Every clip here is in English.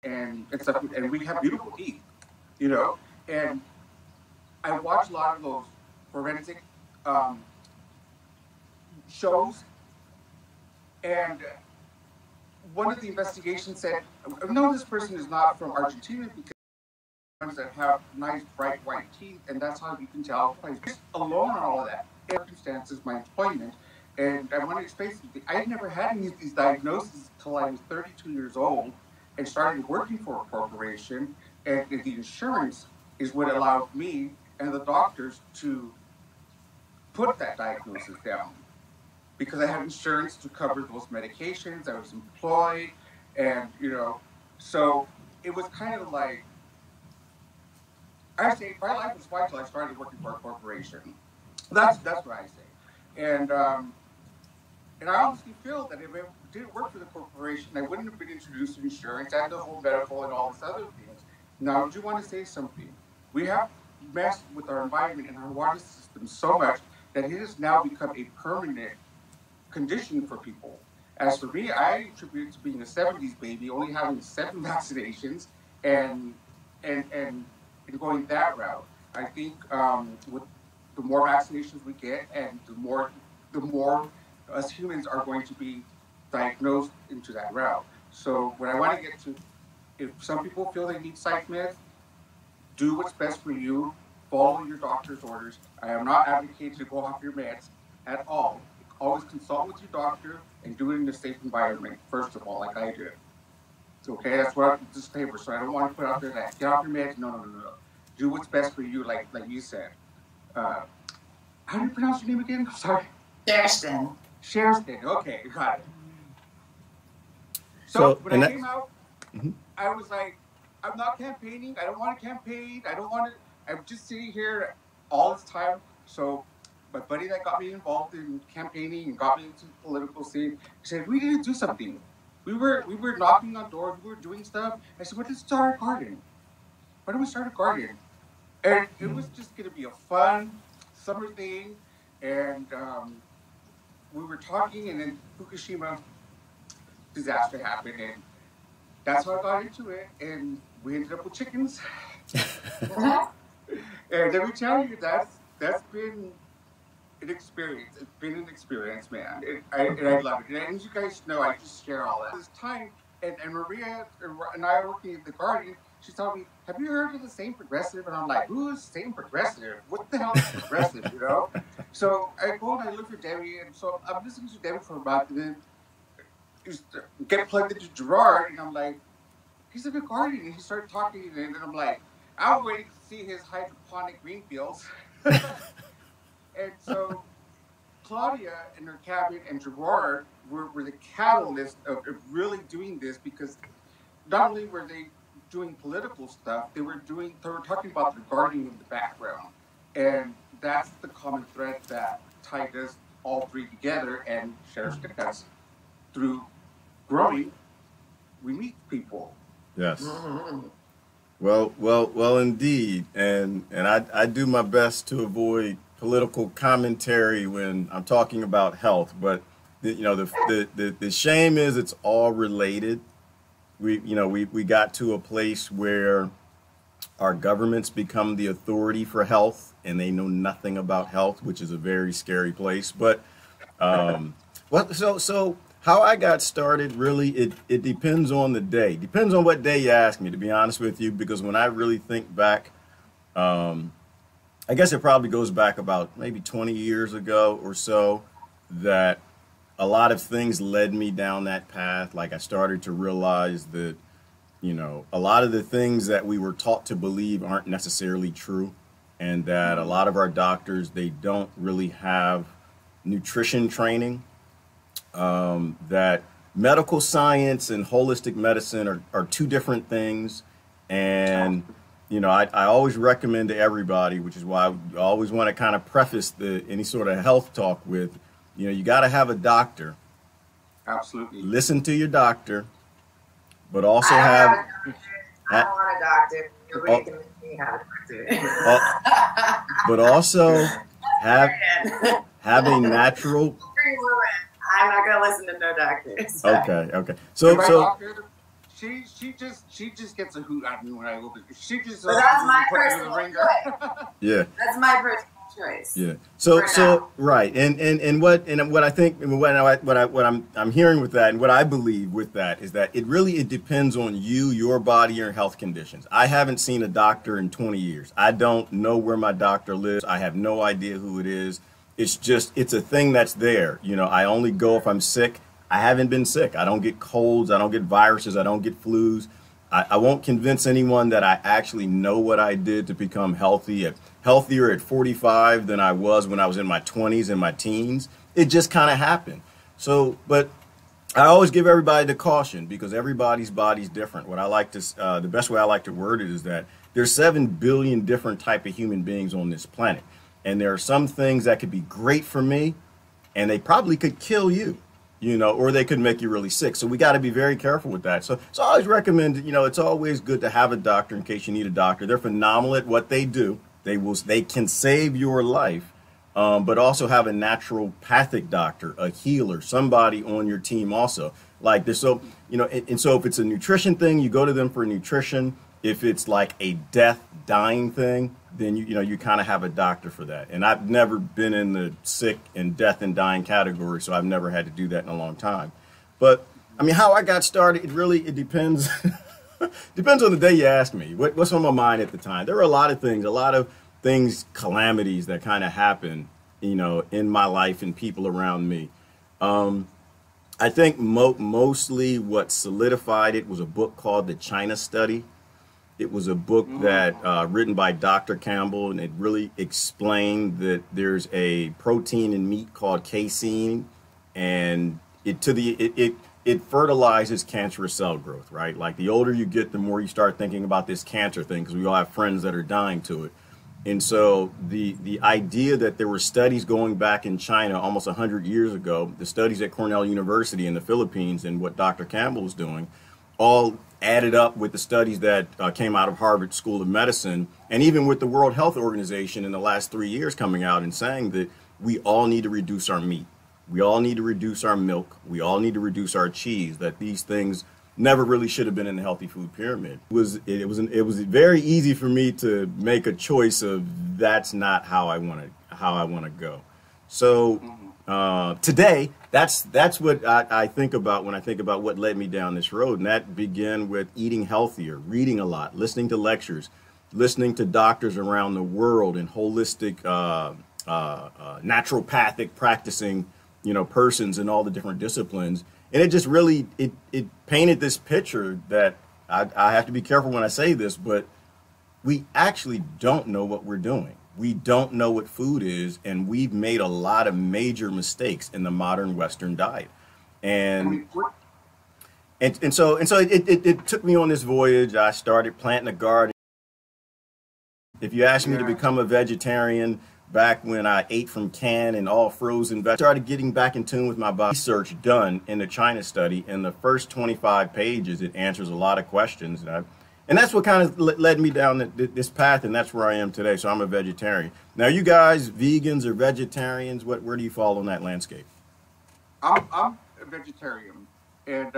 and stuff, and we have beautiful teeth, you know. And I watch a lot of those forensic shows, and one of the investigations said, no, this person is not from Argentina because ones that have nice bright white teeth, and that's how you can tell. Just alone on all of that circumstances, my employment, and I want to explain something. I had never had any of these diagnoses until I was 32 years old and started working for a corporation, and the insurance is what allowed me and the doctors to put that diagnosis down, because I had insurance to cover those medications. I was employed, and you know, so it was kind of like, I say my life was fine until I started working for a corporation. That's what I say, and I honestly feel that if I didn't work for the corporation, I wouldn't have been introduced to insurance and the whole medical and all this other things. Now, I do want to say something. We have messed with our environment and our water system so much that it has now become a permanent condition for people. As for me, I attribute it to being a 70s baby, only having 7 vaccinations, and going that route. I think with the more vaccinations we get, and the more us humans are going to be diagnosed into that route. So what I want to get to, if some people feel they need psych meds, do what's best for you. Follow your doctor's orders. I am not advocating to go off your meds at all. Always consult with your doctor and do it in a safe environment, first of all, like I did. Okay, that's what I'm disclaimer. So I don't want to put out there that get off your meds. No. Do what's best for you, like you said. How do you pronounce your name again? I'm sorry. Sherston. Okay, got it. So when I came out, I was like, I'm not campaigning. I don't want to campaign. I don't want to. I'm just sitting here all this time. So my buddy that got me involved in campaigning and got me into the political scene said, we need to do something. We were knocking on doors. We were doing stuff. I said, well, let's start a garden. Why don't we start a garden? And it was just going to be a fun summer thing. And we were talking, and then Fukushima disaster happened, and that's how I got into it. And we ended up with chickens. And let me tell you, that's been an experience. It's been an experience, man. I love it. And as you guys know, I just share all that. This time, and Maria and I are working at the garden. She told me, have you heard of the Same Progressive? And I'm like, who is Same Progressive? What the hell is progressive, you know? So I go and I look for Debbie, and so I'm listening to Debbie for about, and then get plugged into Gerard, and I'm like, he's in the garden, and he started talking, and then I'm like, I'm waiting to see his hydroponic green fields. And so Claudia and her cabinet and Gerard were the catalyst of really doing this, because not only were they doing political stuff, they were talking about the gardening in the background. And that's the common thread that tied us all three together, and Sheriff's Cats, through growing, we meet people. Yes. Well, indeed. And I do my best to avoid political commentary when I'm talking about health, but the shame is it's all related. We got to a place where our governments become the authority for health, and they know nothing about health, which is a very scary place. But so how I got started, really, it depends on the day. Depends on what day you ask me, to be honest with you, because when I really think back, I guess it probably goes back about maybe 20 years ago or so, that a lot of things led me down that path. Like, I started to realize that, a lot of the things that we were taught to believe aren't necessarily true, and that a lot of our doctors, they don't really have nutrition training, that medical science and holistic medicine are two different things. And I always recommend to everybody, which is why I always want to kind of preface any sort of health talk with, you got to have a doctor. Absolutely. Listen to your doctor, but also I don't want a doctor. You're making me have a doctor. But also have a natural. I'm not going to listen to no doctors. Okay. So doctor, she just gets a hoot out of me when I open. She just but that's my personal choice. Yeah, that's my personal choice. Yeah. So right, and what I think, what I'm hearing with that, and what I believe with that is that it depends on you, your body, your health conditions. I haven't seen a doctor in 20 years. I don't know where my doctor lives. I have no idea who it is. It's a thing that's there. You know, I only go if I'm sick. I haven't been sick. I don't get colds. I don't get viruses. I don't get flus. I won't convince anyone that I actually know what I did to become healthier at 45 than I was when I was in my 20s and my teens. It just kind of happened. So, but I always give everybody the caution because everybody's body's different. What I like to, the best way I like to word it is that there's 7 billion different type of human beings on this planet. And there are some things that could be great for me and they probably could kill you. You know, or they could make you really sick. So we got to be very careful with that. So I always recommend, you know, it's always good to have a doctor in case you need a doctor. They're phenomenal at what they do. They can save your life, but also have a naturopathic doctor, a healer, somebody on your team also like this. So, you know, and so if it's a nutrition thing, you go to them for nutrition. If it's like a death, dying thing, then you kind of have a doctor for that. And I've never been in the sick and death and dying category, so I've never had to do that in a long time. But I mean, how I got started, it depends. Depends on the day you ask me. What's on my mind at the time? There were a lot of things, calamities that kind of happen, you know, in my life and people around me. I think mostly what solidified it was a book called The China Study. It was a book that written by Dr. Campbell, and it really explained that there's a protein in meat called casein, and it fertilizes cancerous cell growth, right? Like the older you get, the more you start thinking about this cancer thing, because we all have friends that are dying to it. And so the idea that there were studies going back in China almost 100 years ago, the studies at Cornell University in the Philippines and what Dr. Campbell was doing, all added up with the studies that came out of Harvard School of Medicine, and even with the World Health Organization in the last 3 years coming out and saying that we all need to reduce our meat. We all need to reduce our milk. We all need to reduce our cheese, that these things never really should have been in the healthy food pyramid. It was very easy for me to make a choice of that's not how I want to go. So today, that's what I think about when I think about what led me down this road, and that began with eating healthier, reading a lot, listening to lectures, listening to doctors around the world and holistic, naturopathic practicing, you know, persons in all the different disciplines. And it just really, it painted this picture that I have to be careful when I say this, but we actually don't know what we're doing. We don't know what food is, and we've made a lot of major mistakes in the modern Western diet. And so it took me on this voyage. I started planting a garden. If you asked me to become a vegetarian back when I ate from can and all frozen vegetables, I started getting back in tune with my body. Research done in the China study, in the first 25 pages, it answers a lot of questions. And that's what kind of led me down this path, and that's where I am today. So I'm a vegetarian. Now, you guys, vegans or vegetarians, where do you fall on that landscape? I'm a vegetarian, and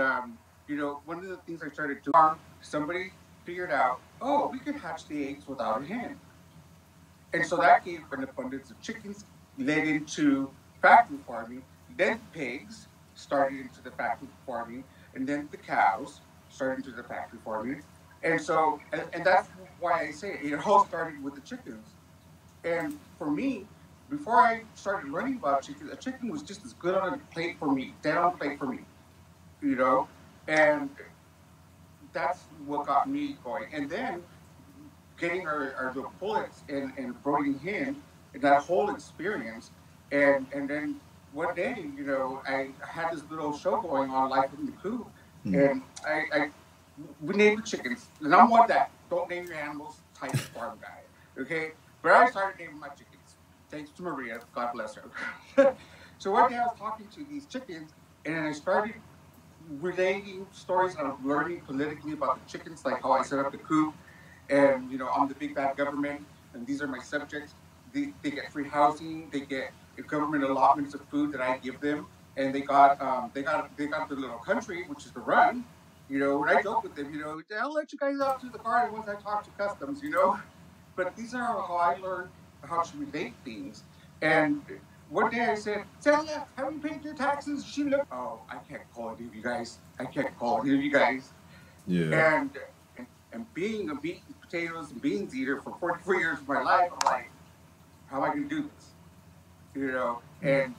you know, one of the things I started doing, somebody figured out, oh, we could hatch the eggs without a hen, and so that gave an abundance of chickens, led into factory farming. Then pigs started into the factory farming, and then the cows started into the factory farming. And so, and that's why I say it all started with the chickens. And for me, before I started learning about chicken, a chicken was just as good on a plate for me, dead on a plate for me, you know? And that's what got me going. And then getting our little pullets and brooding hen, and that whole experience. And then one day, you know, I had this little show going on, Life in the Coop, and we named the chickens, and I'm one that don't name your animals type of farm guy, okay? But I started naming my chickens, thanks to Maria, God bless her. So one day I was talking to these chickens, and I started relating stories and I was learning politically about the chickens, like how I set up the coop, and, you know, I'm the big bad government, and these are my subjects. They get free housing, they get government allotments of food that I give them, and they got the little country, which is the run. when I joke with them, I'll let you guys out to the garden once I talk to customs, But these are how I learned how to relate things. And one day I said, Celia, have you paid your taxes? She looked, oh, I can't call any of you guys. I can't call any of you guys. Yeah. And being a meat, potatoes, and beans eater for 44 years of my life, I'm like, how am I going to do this? And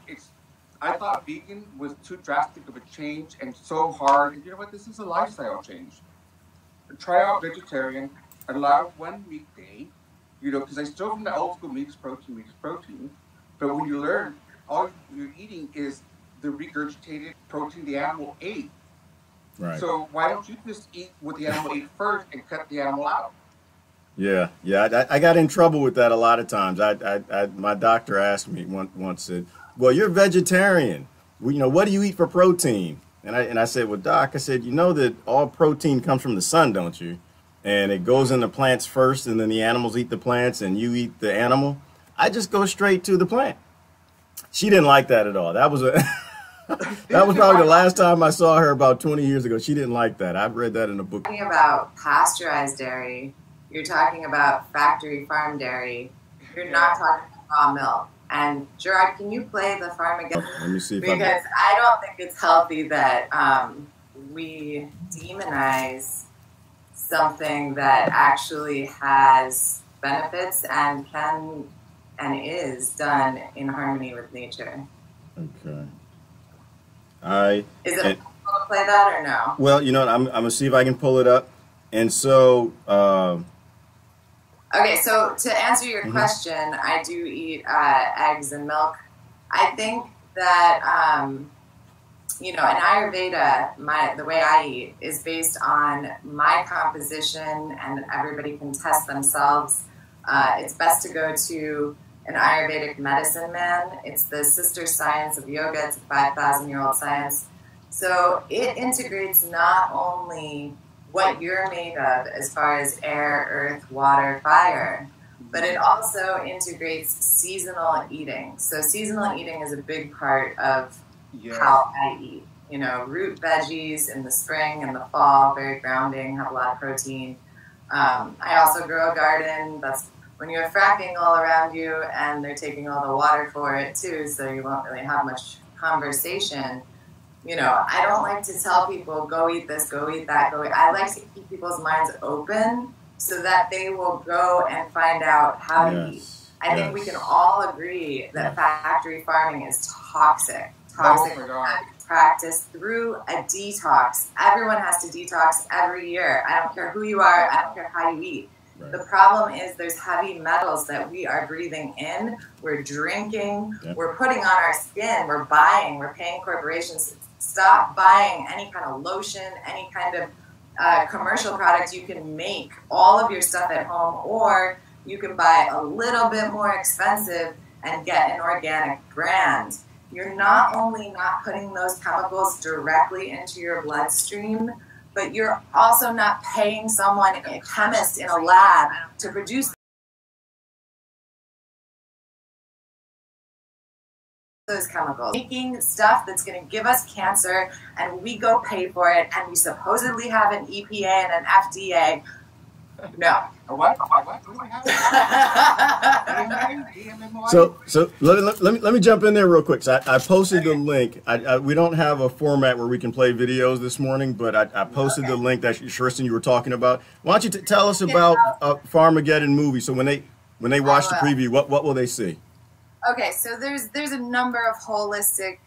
I thought vegan was too drastic of a change and so hard. And you know what? This is a lifestyle change. Try out vegetarian, allow one meat day, because I still from the old school meat is protein. But when you learn, all you're eating is the regurgitated protein the animal ate. Right. So why don't you just eat what the animal ate first and cut the animal out? Yeah. I got in trouble with that a lot of times. My doctor asked me once, said, well, you're vegetarian. What do you eat for protein? And I said, well, Doc, I said, you know that all protein comes from the sun, don't you? And it goes into plants first, and then the animals eat the plants, and you eat the animal. I just go straight to the plant. She didn't like that at all. That was that was probably the last time I saw her about 20 years ago. She didn't like that. I've read that in a book. Talking about pasteurized dairy, you're talking about factory farm dairy. You're not talking about raw milk. And Gerard, can you play the farm again? Let me see if because I don't think it's healthy that we demonize something that actually has benefits and can and is done in harmony with nature. Okay. Is it possible to play that or no? Well, I'm gonna see if I can pull it up. And so okay, so to answer your question, I do eat eggs and milk. I think that in Ayurveda, the way I eat is based on my composition, and everybody can test themselves. It's best to go to an Ayurvedic medicine man. It's the sister science of yoga. It's a 5,000-year-old science. So it integrates not only what you're made of as far as air, earth, water, fire, but it also integrates seasonal eating. So seasonal eating is a big part of how I eat. Root veggies in the spring and the fall, very grounding, have a lot of protein. I also grow a garden. That's when you have fracking all around you and they're taking all the water for it too, so you won't really have much conversation. I don't like to tell people, go eat this, go eat that, I like to keep people's minds open so that they will go and find out how to eat. I think we can all agree that factory farming is toxic. Practice through a detox. Everyone has to detox every year. I don't care who you are. I don't care how you eat. Right. The problem is there's heavy metals that we are breathing in. We're drinking. We're putting on our skin. We're buying. We're paying corporations. Stop buying any kind of lotion, any kind of commercial product. You can make all of your stuff at home, or you can buy a little bit more expensive and get an organic brand. You're not only not putting those chemicals directly into your bloodstream, but you're also not paying someone, a chemist in a lab, to produce those chemicals. Making stuff that's going to give us cancer, and we go pay for it, and we supposedly have an EPA and an FDA. No. What? So let me jump in there real quick. So I posted the link. We don't have a format where we can play videos this morning, but I posted the link that Shristan you were talking about. Why don't you tell us about Farmageddon movie? So when they watch the preview, what will they see? Okay, so there's a number of holistic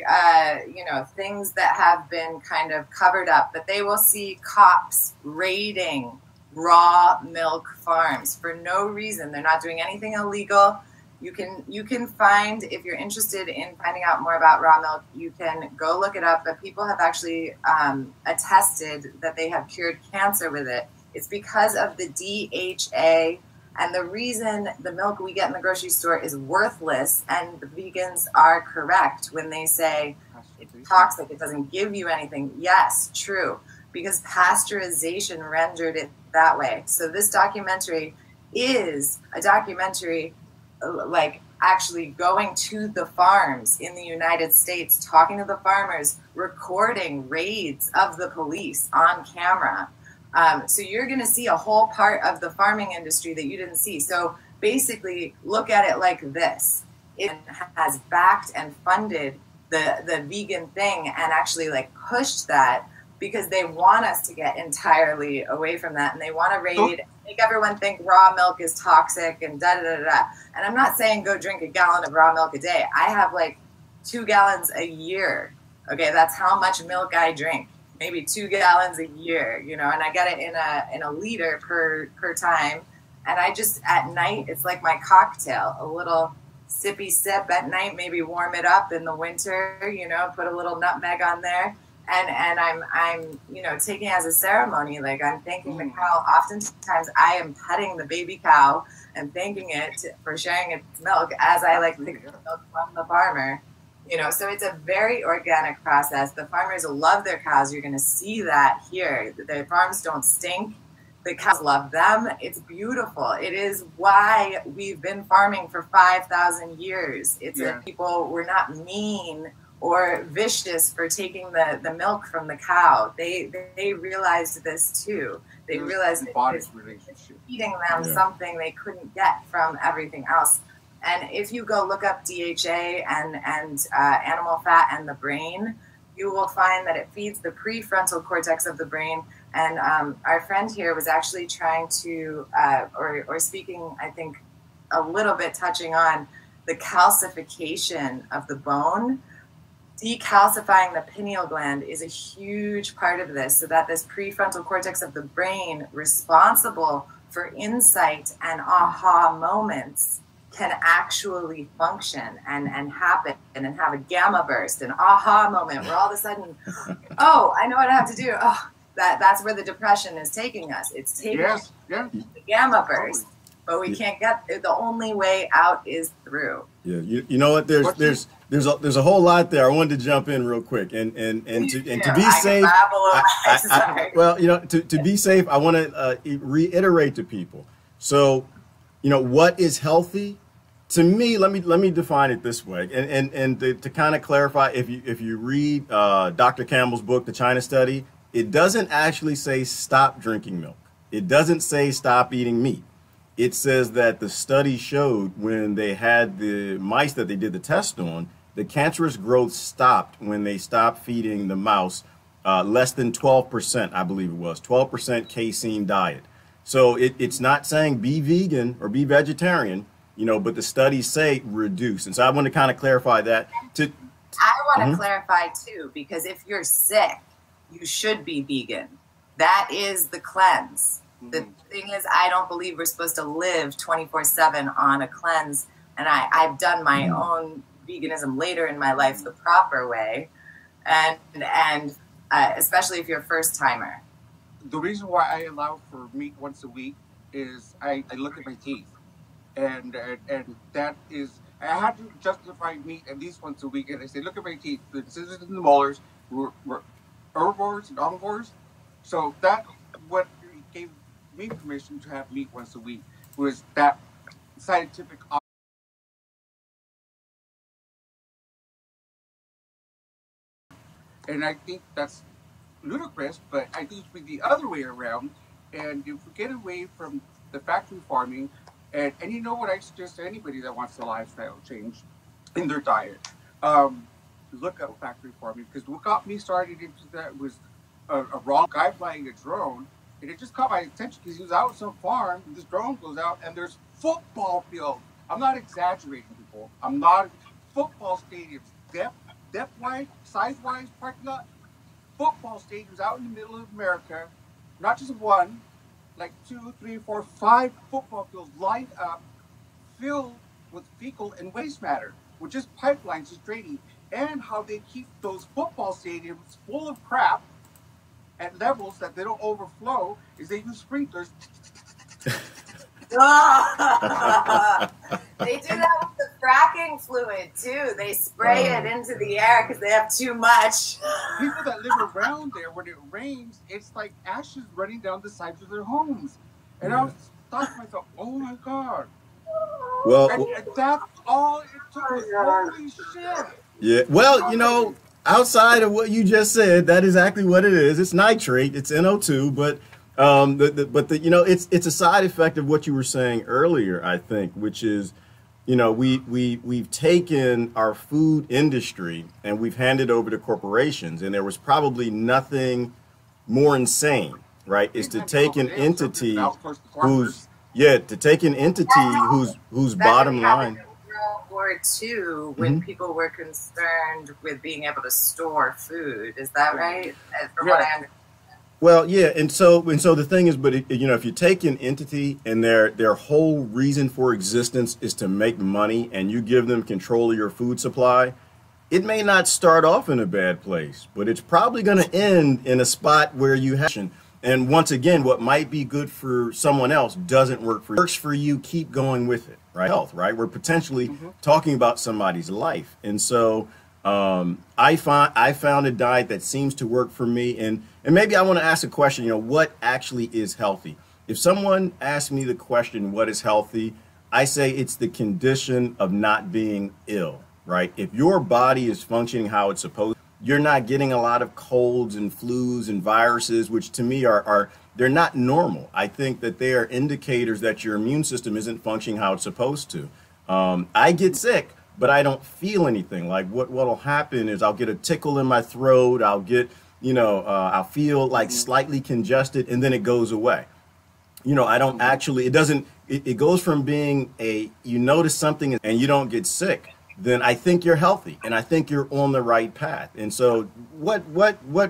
things that have been kind of covered up, but they will see cops raiding raw milk farms for no reason. They're not doing anything illegal. You can find, if you're interested in finding out more about raw milk, you can go look it up. But people have actually attested that they have cured cancer with it. It's because of the DHA, and the reason the milk we get in the grocery store is worthless, and the vegans are correct when they say it's toxic, it doesn't give you anything. Yes, true, because pasteurization rendered it that way. So this documentary is a documentary, like, actually going to the farms in the United States, talking to the farmers, recording raids of the police on camera. So you're going to see a whole part of the farming industry that you didn't see. So basically, look at it like this. It has backed and funded the vegan thing and actually like pushed that because they want us to get entirely away from that, and they want to make everyone think raw milk is toxic and da da da da. And I'm not saying go drink a gallon of raw milk a day. I have like 2 gallons a year. Okay, that's how much milk I drink. Maybe 2 gallons a year, you know, and I get it in a liter per time. And I just at night, it's like my cocktail, a little sippy sip at night, maybe warm it up in the winter, you know, put a little nutmeg on there. And I'm you know, taking it as a ceremony. Like I'm thanking the cow. Oftentimes I am petting the baby cow and thanking it for sharing its milk as I like pick the milk from the farmer. You know, so it's a very organic process. The farmers love their cows. You're going to see that here. The farms don't stink. The cows love them. It's beautiful. It is why we've been farming for 5,000 years. It's that people were not mean or vicious for taking the milk from the cow. They realized this too. They realized it's feeding them something they couldn't get from everything else. And if you go look up DHA and animal fat and the brain, you will find that it feeds the prefrontal cortex of the brain. And our friend here was actually trying to, or speaking, I think, a little bit touching on the calcification of the bone. Decalcifying the pineal gland is a huge part of this, so that this prefrontal cortex of the brain, responsible for insight and aha moments, can actually function and happen and have a gamma burst, an aha moment where all of a sudden, oh, I know what I have to do. Oh, that's where the depression is taking us. It's taking the gamma burst, but we can't get the only way out is through. Yeah, you know what? There's a whole lot there. I wanted to jump in real quick and to be safe. Well, you know, to be safe, I want to reiterate to people. So, you know, what is healthy? To me, let me define it this way, and to kind of clarify, if you read Dr. Campbell's book, The China Study, it doesn't actually say stop drinking milk. It doesn't say stop eating meat. It says that the study showed when they had the mice that they did the test on, the cancerous growth stopped when they stopped feeding the mouse less than 12%, I believe it was, 12% casein diet. So it's not saying be vegan or be vegetarian, you know, but the studies say reduce. And so I want to kind of clarify that. I want to clarify too, because if you're sick, you should be vegan. That is the cleanse. The thing is, I don't believe we're supposed to live 24/7 on a cleanse. And I've done my own veganism later in my life the proper way. And especially if you're a first timer. The reason why I allow for meat once a week is I look at my teeth. And that is, I have to justify meat at least once a week. And I say, look at my teeth, the scissors and the molars, we're herbivores and omnivores. So that what gave me permission to have meat once a week was that scientific. And I think that's ludicrous, but I think it should be the other way around. And if we get away from the factory farming, and you know what I suggest to anybody that wants a lifestyle change in their diet, look at factory farming, because what got me started into that was a wrong guy flying a drone, and it just caught my attention because he was out on some farm, and this drone goes out, and there's football fields. I'm not exaggerating, people. I'm not. Football stadiums, depth-wise, size-wise, parking lot, football stadiums out in the middle of America, not just one, like 2, 3, 4, 5 football fields lined up, filled with fecal and waste matter, with just pipelines just draining, and how they keep those football stadiums full of crap at levels that they don't overflow is they use sprinklers. They do that with the fracking fluid too. They spray it into the air because they have too much. People that live around there, when it rains, it's like ashes running down the sides of their homes. And I was thought to myself, oh my God. Well, And that's all it took was holy shit. yeah. Well, outside of what you just said, that is exactly what it is. It's nitrate. It's NO2, but it's a side effect of what you were saying earlier, I think, which is, we've taken our food industry and we've handed over to corporations, and there was probably nothing more insane, right? Is to take an entity whose whose bottom line. World War II, when people were concerned with being able to store food, is that right? From what I understand. Well, yeah, and so the thing is, but if you take an entity and their whole reason for existence is to make money, and you give them control of your food supply, it may not start off in a bad place, but it's probably going to end in a spot where you have. And once again, what might be good for someone else doesn't work for you. Works for you, keep going with it, right? Health, right? We're potentially talking about somebody's life, and so I found a diet that seems to work for me. And maybe I want to ask a question. What actually is healthy? If someone asks me the question, what is healthy? I say it's the condition of not being ill, right? If your body is functioning how it's supposed to, you're not getting a lot of colds and flus and viruses, which to me they're not normal. I think that they are indicators that your immune system isn't functioning how it's supposed to. I get sick, but I don't feel anything. Like what'll happen is I'll get a tickle in my throat. I'll get, I'll feel like slightly congested, and then it goes away. I don't actually, it goes from being you notice something and you don't get sick, then I think you're healthy and I think you're on the right path. And so what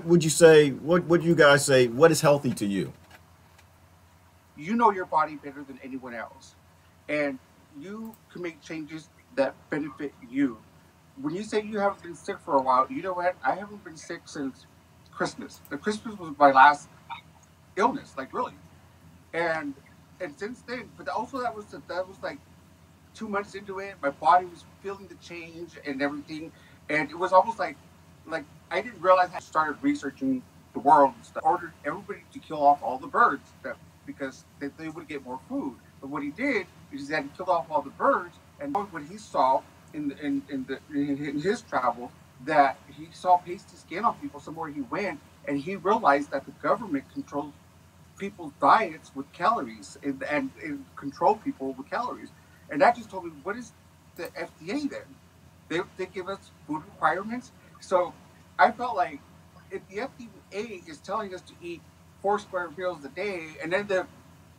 would you say, what would you guys say, what is healthy to you? You know your body better than anyone else, and you can make changes that benefit you. When you say you haven't been sick for a while, you know what? I haven't been sick since Christmas. The Christmas was my last illness, like really. And since then, but also that was like 2 months into it, my body was feeling the change and everything, and it was almost like I didn't realize I started researching the world and stuff. Ordered everybody to kill off all the birds because they would get more food. But what he did is that he killed off all the birds, and when he saw in his travel that he saw pasty skin on people somewhere he went, and he realized that the government controls people's diets with calories and control people with calories. And that just told me, what is the FDA then? They give us food requirements. So I felt like if the FDA is telling us to eat 4 square meals a day, and then they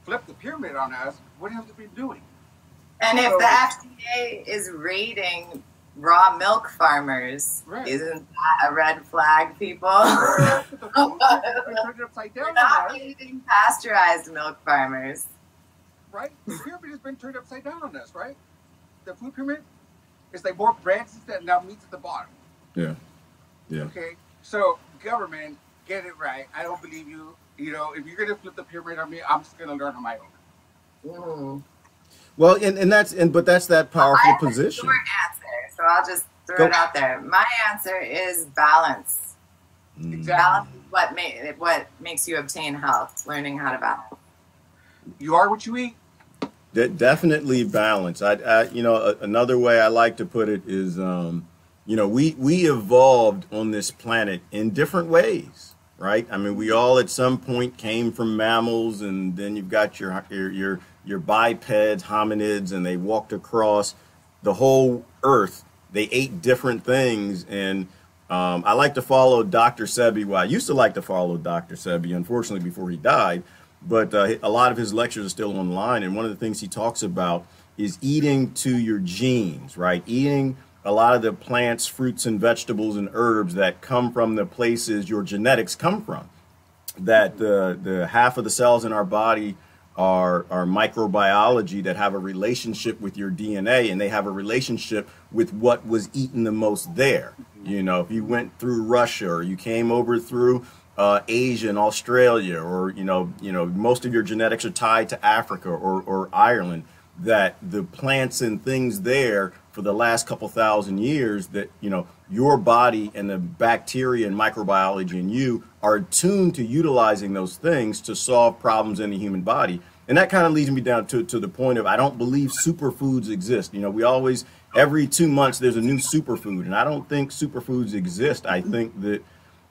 flip the pyramid on us, what have they been doing? And if the FDA is raiding raw milk farmers, right, isn't that a red flag, people? The food turned upside down. We're not eating pasteurized milk farmers. Right? The pyramid has been turned upside down on us, right? The food pyramid is like more breads instead, now meat's at the bottom. Yeah. Okay, so government, get it right. I don't believe you. If you're gonna flip the pyramid on me, I'm just gonna learn on my own. Well, but that's that powerful position. I have a short answer, so I'll just throw it out there. My answer is balance. Exactly. Balance is what makes you obtain health. Learning how to balance. You are what you eat. Definitely balance. Another way I like to put it is, we evolved on this planet in different ways, right? I mean, we all at some point came from mammals, and then you've got your bipeds, hominids, and they walked across the whole earth. They ate different things, and I like to follow Dr. Sebi. Well, I used to like to follow Dr. Sebi, unfortunately, before he died. But a lot of his lectures are still online, and one of the things he talks about is eating to your genes, right? Eating a lot of the plants, fruits, and vegetables and herbs that come from the places your genetics come from. That the half of the cells in our body are microbiology that have a relationship with your DNA, and they have a relationship with what was eaten the most there. If you went through Russia, or you came over through Asia and Australia, or most of your genetics are tied to Africa or Ireland, that the plants and things there for the last couple thousand years, that your body and the bacteria and microbiology in you are attuned to utilizing those things to solve problems in the human body. And that kind of leads me down to the point of I don't believe superfoods exist. You know, we always, every 2 months, there's a new superfood. And I don't think superfoods exist. I think that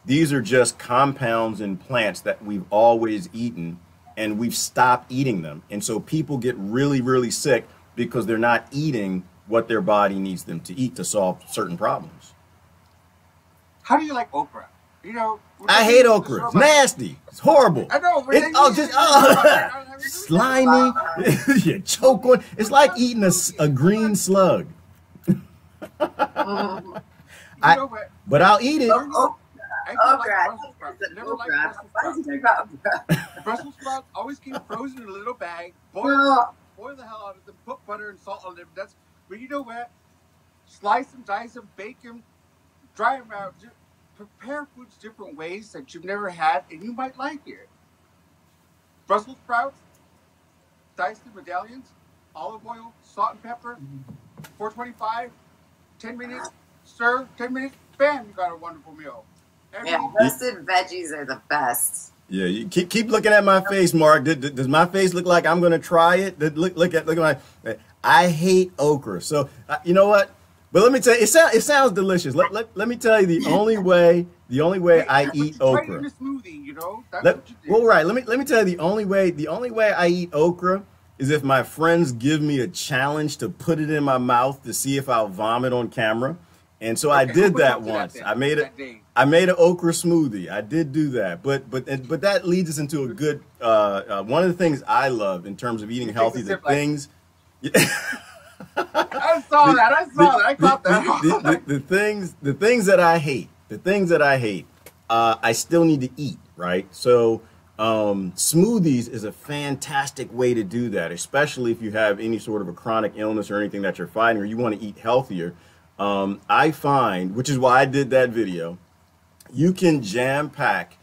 these are just compounds in plants that we've always eaten and we've stopped eating them. And so people get really, really sick because they're not eating what their body needs them to eat to solve certain problems. How do you like okra? You know, I hate okra. It's nasty. It's horrible. I know. But It's slimy. You choke on. It's like eating a green slug. But I'll eat it. Brussels sprouts always came frozen in a little bag. Boil the hell out of them. Put butter and salt on them. But you know what? Slice them, dice them, bake them, dry them out. Prepare foods different ways that you've never had, and you might like it. Brussels sprouts, diced in medallions, olive oil, salt and pepper, 425, 10 minutes, stir, 10 minutes, bam, you got a wonderful meal. Roasted veggies are the best. Yeah, you keep looking at my face, Mark. Does my face look like I'm going to try it? Look at my. I hate okra. So you know what? But let me tell you, it sounds delicious. Let me tell you the only way I eat okra. Try it in a smoothie, you know. Well, right. Let me tell you the only way I eat okra is if my friends give me a challenge to put it in my mouth to see if I'll vomit on camera. And so I did that once. I made an okra smoothie. I did do that. But that leads us into a good one of the things I love in terms of eating healthy, the things. I saw that. I caught that. The things that I hate, I still need to eat, right? So smoothies is a fantastic way to do that, especially if you have any sort of a chronic illness or anything that you're fighting or you want to eat healthier. I find, which is why I did that video, you can jam pack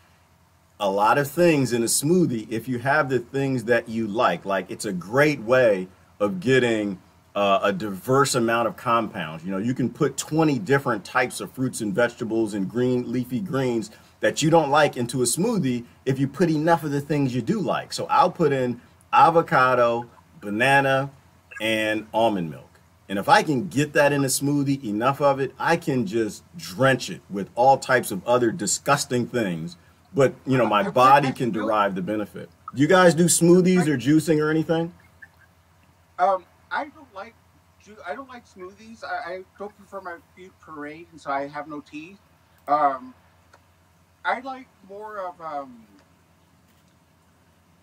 a lot of things in a smoothie if you have the things that you like. Like, it's a great way of getting a diverse amount of compounds. You know, you can put 20 different types of fruits and vegetables and green leafy greens that you don't like into a smoothie if you put enough of the things you do like. So I'll put in avocado, banana, and almond milk. And if I can get that in a smoothie, enough of it, I can just drench it with all types of other disgusting things. But, you know, my body can derive the benefit. Do you guys do smoothies or juicing or anything? I don't like smoothies. I don't prefer my food pureed, and so I have no tea. I like more of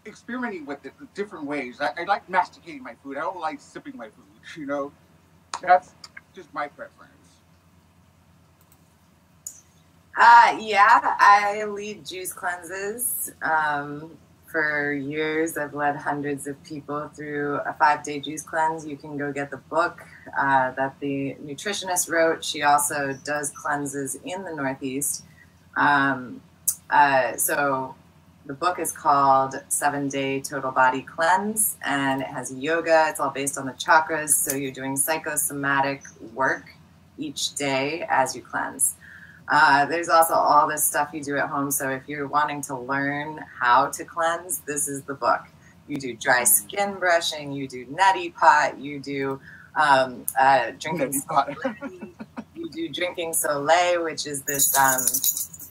experimenting with it different ways. I like masticating my food. I don't like sipping my food. You know, that's just my preference. Yeah, I lead juice cleanses. For years, I've led hundreds of people through a 5-day juice cleanse. You can go get the book that the nutritionist wrote. She also does cleanses in the Northeast. So the book is called 7-Day Total Body Cleanse, and it has yoga. It's all based on the chakras. So you're doing psychosomatic work each day as you cleanse. There's also all this stuff you do at home. So if you're wanting to learn how to cleanse, this is the book. You do dry skin brushing, you do neti pot, you do drinking soleil, you do drinking soleil, which is this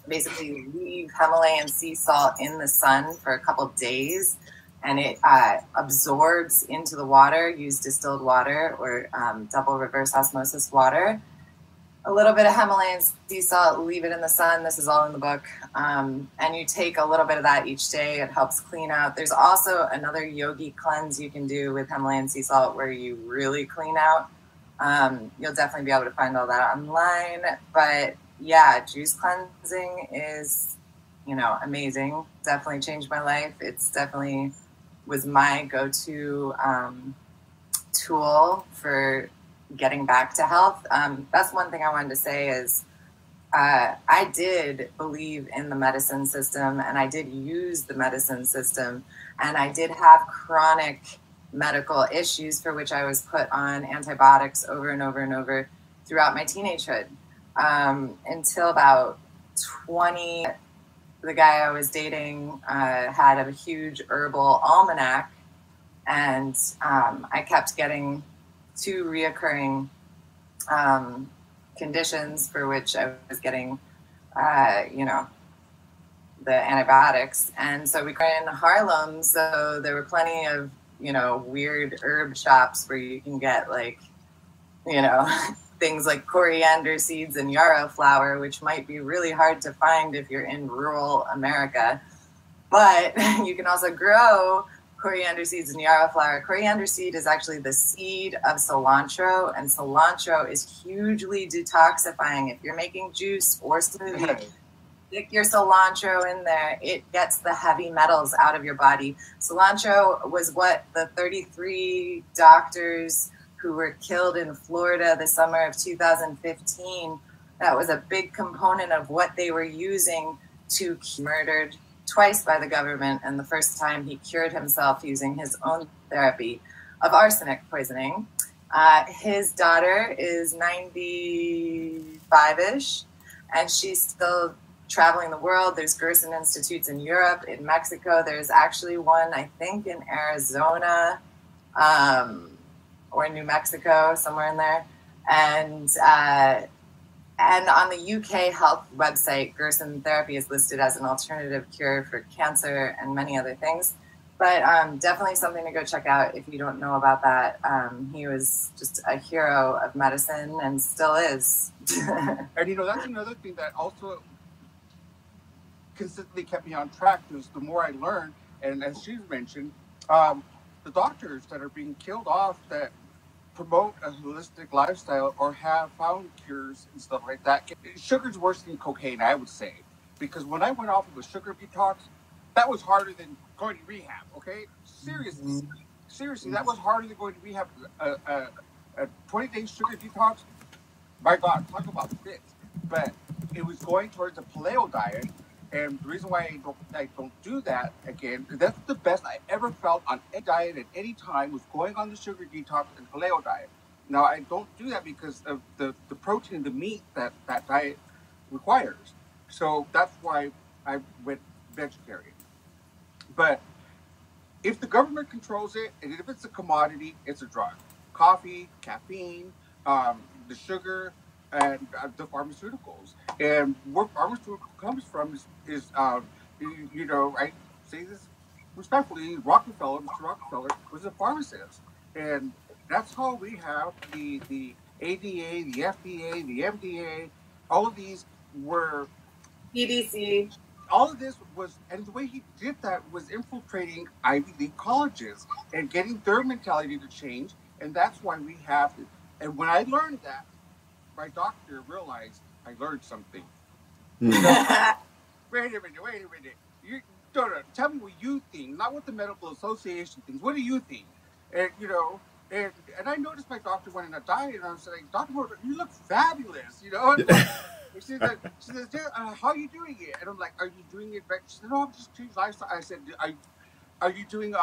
basically leave Himalayan sea salt in the sun for a couple days, and it absorbs into the water. Use distilled water or double reverse osmosis water. A little bit of Himalayan sea salt, leave it in the sun. This is all in the book. And you take a little bit of that each day. It helps clean out. There's also another yogi cleanse you can do with Himalayan sea salt where you really clean out. You'll definitely be able to find all that online. But yeah, juice cleansing is, you know, amazing. Definitely changed my life. It's definitely was my go-to tool for getting back to health. That's one thing I wanted to say is I did believe in the medicine system, and I did use the medicine system, and I did have chronic medical issues for which I was put on antibiotics over and over and over throughout my teenagehood until about 20. The guy I was dating had a huge herbal almanac And I kept getting 2 reoccurring conditions for which I was getting, you know, the antibiotics. And so we were in Harlem, so there were plenty of, you know, weird herb shops where you can get, like, you know, things like coriander seeds and yarrow flower, which might be really hard to find if you're in rural America. But you can also grow coriander seeds and yarrow flower. Coriander seed is actually the seed of cilantro, and cilantro is hugely detoxifying. If you're making juice or smoothie, stick your cilantro in there. It gets the heavy metals out of your body. Cilantro was what the 33 doctors who were killed in Florida the summer of 2015, that was a big component of what they were using to murdered twice by the government, and the first time he cured himself using his own therapy of arsenic poisoning. His daughter is 95-ish, and she's still traveling the world. There's Gerson Institutes in Europe, in Mexico. There's actually one, I think, in Arizona or New Mexico, somewhere in there. And on the UK health website, Gerson therapy is listed as an alternative cure for cancer and many other things. But definitely something to go check out if you don't know about that. He was just a hero of medicine and still is. And, you know, that's another thing that also consistently kept me on track, is the more I learned, and as she's mentioned, the doctors that are being killed off that promote a holistic lifestyle or have found cures and stuff like that. Sugar's worse than cocaine, I would say, because when I went off of a sugar detox, that was harder than going to rehab. Okay, seriously, that was harder than going to rehab. A 20-day sugar detox, my God, talk about fit. But it was going towards a paleo diet, and the reason why I don't do that again, that's the best I ever felt on any diet at any time, was going on the sugar detox and paleo diet. Now, I don't do that because of the protein, the meat that diet requires. So that's why I went vegetarian. But if the government controls it, and if it's a commodity, it's a drug. Coffee, caffeine, the sugar, and the pharmaceuticals. And where pharmaceutical comes from is you know, I say this respectfully, Mr. Rockefeller was a pharmacist. And that's how we have the ADA, the FDA, the FDA, all of these were... CDC. All of this was, and the way he did that was infiltrating Ivy League colleges and getting their mentality to change. And that's why we have to. And when I learned that, my doctor realized I learned something. Wait a minute. You don't tell me what you think, not what the medical association thinks. What do you think? And you know, and I noticed my doctor went on a diet, and I was like, Dr. Moore, you look fabulous, you know. She says, how are you doing it? And I'm like, are you doing it? She said, no, I'm just changing lifestyle. I said, are you doing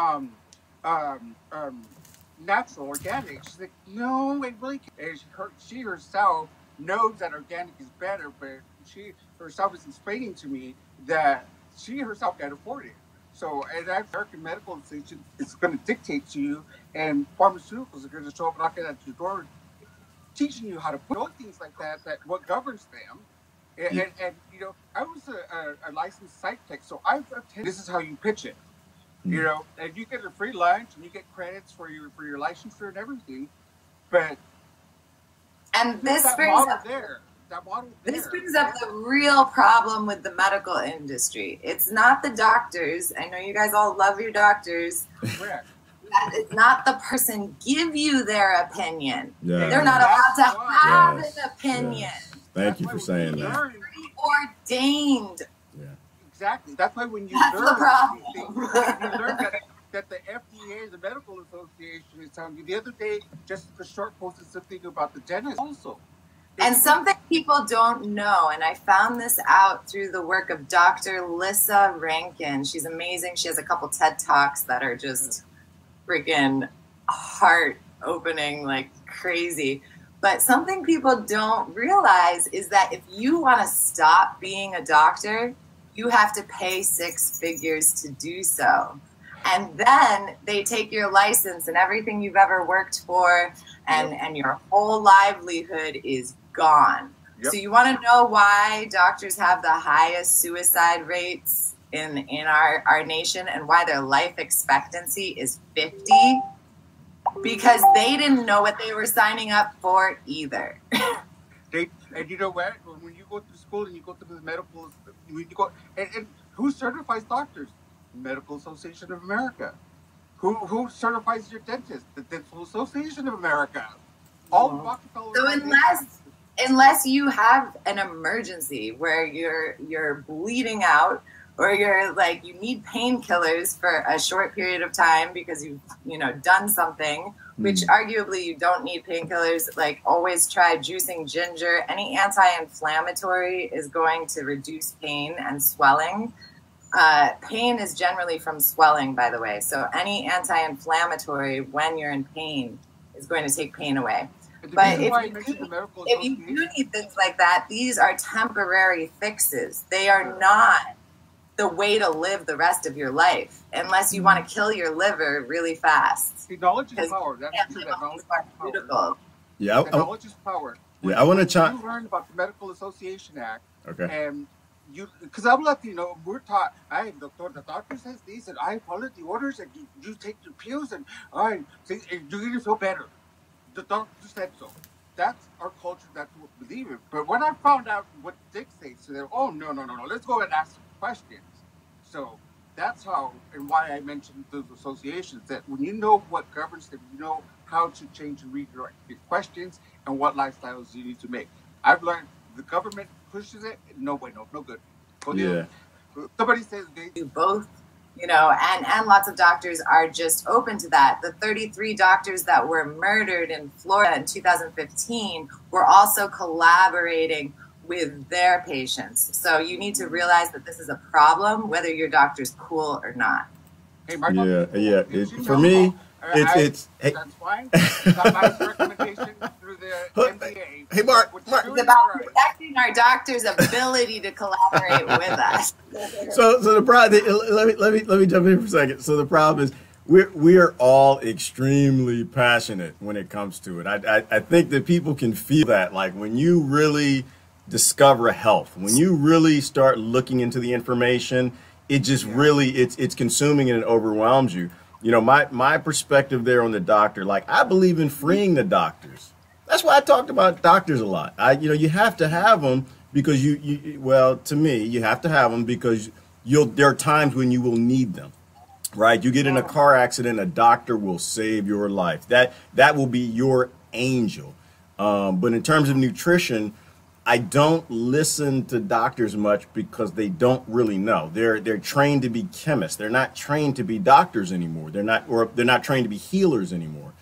natural, organic? She's like, no, I really can't. And she herself knows that organic is better, but she herself is explaining to me that she herself can't afford it. So, and that American Medical Association is going to dictate to you, and pharmaceuticals are going to show up knocking at your door, teaching you how to put things like that what governs them. And you know, I was a licensed psych tech, so I've attended. This is how you pitch it. You know, and you get a free lunch and you get credits for your licensure and everything. But this brings up the real problem with the medical industry. It's not the doctors. I know you guys all love your doctors. Correct. It's not the person give you their opinion. Yeah. They're not allowed to have an opinion. Yes. Thank you for saying that. Ordained. Yeah. Exactly. That's why when you That's learn the problem. these things, you learn that the FDA, the Medical Association, is telling you. The other day, just a short posted something about the dentist also. And something people don't know, and I found this out through the work of Dr. Lissa Rankin. She's amazing. She has a couple TED Talks that are just freaking heart-opening like crazy. But something people don't realize is that if you want to stop being a doctor, you have to pay 6 figures to do so. And then they take your license and everything you've ever worked for, and your whole livelihood is gone. Yep. So you want to know why doctors have the highest suicide rates in our nation and why their life expectancy is 50? Because they didn't know what they were signing up for either. And you know what? When you go to school and you go to the medical, when you go, and who certifies doctors? Medical Association of America. Who certifies your dentist? The Dental Association of America. All the Rockefeller. So unless you have an emergency where you're bleeding out, or you're like, you need painkillers for a short period of time because you've done something, which arguably you don't need painkillers. Like, always try juicing ginger. Any anti-inflammatory is going to reduce pain and swelling. Pain is generally from swelling, by the way. So any anti-inflammatory when you're in pain is going to take pain away. But if you do need things like that, these are temporary fixes. They are not the way to live the rest of your life, unless you want to kill your liver really fast. See, knowledge is power. That's true. That knowledge is power. Yeah, knowledge is power. Yeah, I want to chime. You learn about the Medical Association Act, okay, and because I'm Latino, we're taught. The doctor says this, and I follow the orders, and you take the pills, and and you're gonna feel better. The doctor said so. That's our culture. That's what we believe in. But when I found out what dictates, so they're, oh no, let's go and ask questions. So that's how and why I mentioned those associations. That when you know what governs them, you know how to change and redirect your questions and what lifestyles you need to make. I've learned the government pushes it. No way, no good. Yeah. Somebody says they do both. And lots of doctors are just open to that. The 33 doctors that were murdered in Florida in 2015 were also collaborating with their patients. So you need to realize that this is a problem, whether your doctor's cool or not. Hey, for me, it's that's fine. Got my recommendation through the NBA. Hey, Mark, It's about protecting our doctor's ability to collaborate with us. So the problem. Let me jump in for a second. So the problem is we are all extremely passionate when it comes to it. I think that people can feel that, like, when you really discover health, when you really start looking into the information, it just really it's consuming and it overwhelms you. My perspective there on the doctor, like, I believe in freeing the doctors. That's why I talked about doctors a lot. You have to have them because to me, you have to have them because there are times when you will need them, right? You get in a car accident, a doctor will save your life. That will be your angel. But in terms of nutrition, I don't listen to doctors much because they don't really know. They're trained to be chemists. They're not trained to be doctors anymore. They're not trained to be healers anymore.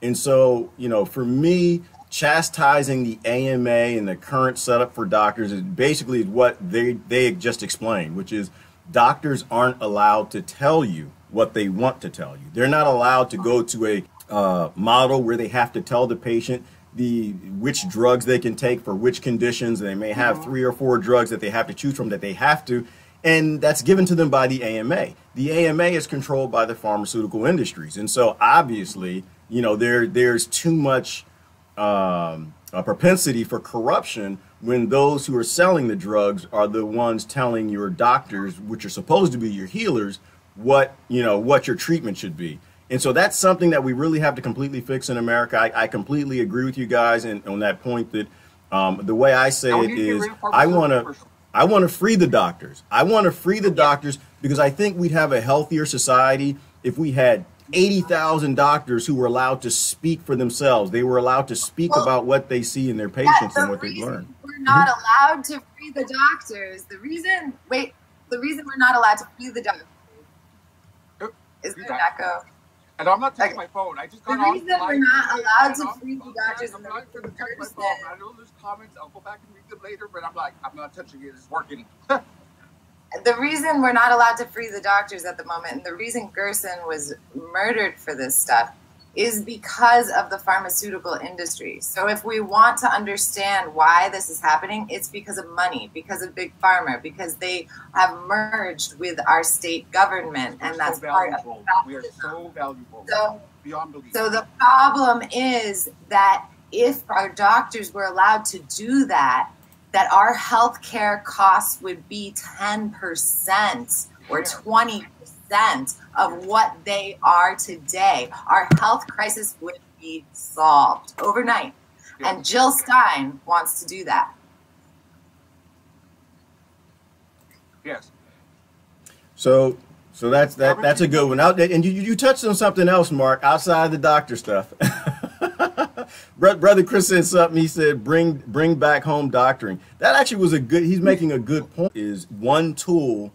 And so, for me, chastising the AMA and the current setup for doctors is basically what they just explained, which is doctors aren't allowed to tell you what they want to tell you. They're not allowed to go to a model where they have to tell the patient which drugs they can take for which conditions. They may have 3 or 4 drugs that they have to choose from that they have to, and that's given to them by the AMA. The AMA is controlled by the pharmaceutical industries, and so obviously, there's too much a propensity for corruption when those who are selling the drugs are the ones telling your doctors, which are supposed to be your healers, what your treatment should be. And so that's something that we really have to completely fix in America. I completely agree with you guys on that point that the way I say it is I want to free the doctors. I want to free the doctors because I think we'd have a healthier society if we had 80,000 doctors who were allowed to speak for themselves. They were allowed to speak about what they see in their patients and what they've learned. We're not allowed to free the doctors. The reason we're not allowed to free the doctors is there an echo? And I'm not taking my phone. I just got the reason we're not allowed to free the doctors I'm not going to touch my phone. I know there's comments. I'll go back and read them later, but I'm not touching it. It's working. The reason we're not allowed to free the doctors at the moment, and the reason Gerson was murdered for this stuff, is because of the pharmaceutical industry. So if we want to understand why this is happening, it's because of money, because of big pharma, because they have merged with our state government, and that's part of it. We are so valuable, beyond belief. So the problem is that if our doctors were allowed to do that, that our healthcare costs would be 10% or 20% of what they are today. Our health crisis would be solved overnight. And Jill Stein wants to do that. Yes. So that's a good one. And you touched on something else, Mark, outside the doctor stuff. Brother Chris said something. He said, bring back home doctoring. That actually was he's making a good point. Is one tool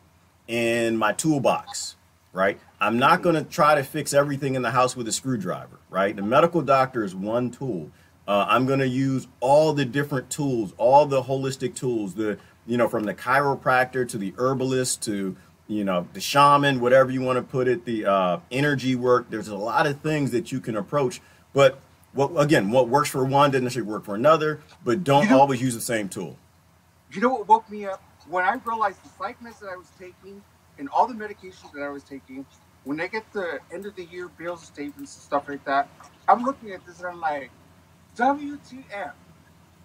in my toolbox, right? I'm not going to try to fix everything in the house with a screwdriver, right? The medical doctor is one tool. I'm going to use all the different tools, all the holistic tools, from the chiropractor to the herbalist to, the shaman, whatever you want to put it, the energy work. There's a lot of things that you can approach, but what works for one doesn't necessarily work for another, but don't always use the same tool. You know what woke me up? When I realized the psych meds that I was taking and all the medications that I was taking, when I get the end of the year bills, statements, and stuff like that, I'm looking at this and I'm like, WTF.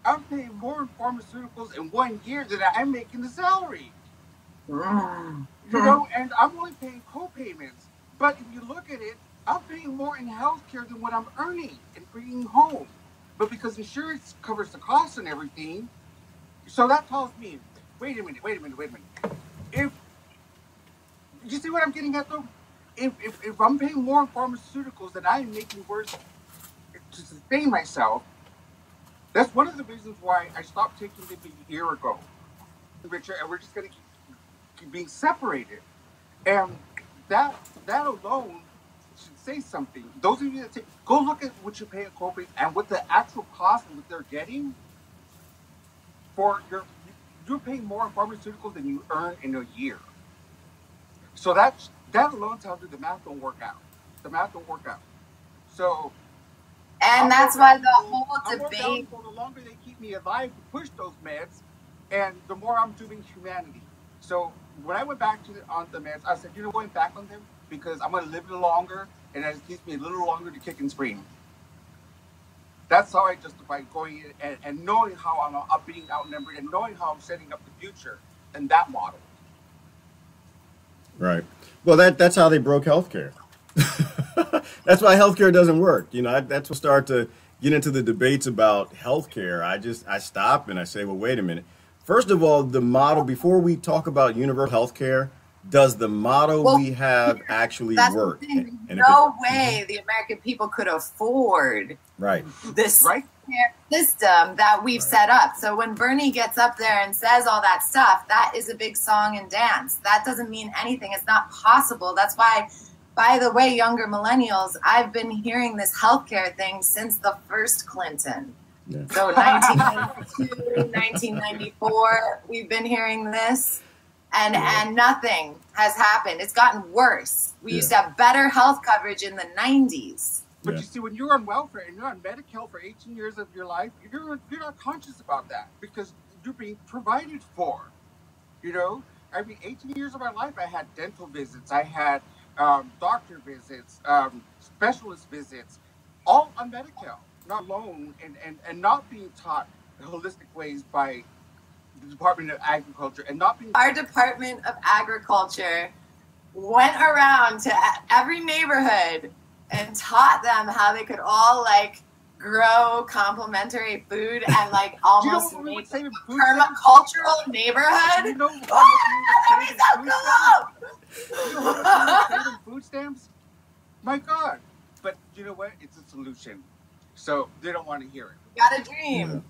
I'm paying more in pharmaceuticals in 1 year than I'm making the salary. And I'm only paying co-payments. But if you look at it, I'm paying more in healthcare than what I'm earning and bringing home. But because insurance covers the costs and everything, so that tells me, wait a minute. If you see what I'm getting at though? If I'm paying more in pharmaceuticals than I'm making worse to sustain myself, that's one of the reasons why I stopped taking them a year ago, Richard, and we're just going to keep being separated. And that alone should say something. Those of you that go look at what you pay at copay and what the actual cost of what they're getting for you're paying more in pharmaceuticals than you earn in a year. So that alone tells you the math don't work out. So, and that's why the whole debate. The longer they keep me alive to push those meds, and the more I'm doing humanity. So when I went back on the meds, I said, going back on them because I'm going to live a little longer, and it keeps me a little longer to kick and scream. That's how I justify going in and knowing how I'm being outnumbered and knowing how I'm setting up the future in that model. Right. Well, that's how they broke healthcare. That's why healthcare doesn't work. That's what start to get into the debates about healthcare. I stop and I say, well, wait a minute. First of all, the model, before we talk about universal healthcare, does the model we have actually work? No way the American people could afford this system that we've set up. So when Bernie gets up there and says all that stuff, that is a big song and dance. That doesn't mean anything. It's not possible. That's why, by the way, younger millennials, I've been hearing this healthcare thing since the first Clinton. Yeah. So 1992, 1994, we've been hearing this. And nothing has happened. It's gotten worse. We used to have better health coverage in the 90s. But you see, when you're on welfare and you're on Medi-Cal for 18 years of your life, you're not conscious about that because you're being provided for. 18 years of my life, I had dental visits, I had doctor visits, specialist visits, all on Medi-Cal, not alone, and not being taught holistic ways by the Department of Agriculture and not being. Our Department of Agriculture went around to every neighborhood and taught them how they could all grow complementary food and almost make a permacultural neighborhood. That'd be so cool. Food stamps? My God. But you know what? It's a solution. So they don't want to hear it. You got a dream.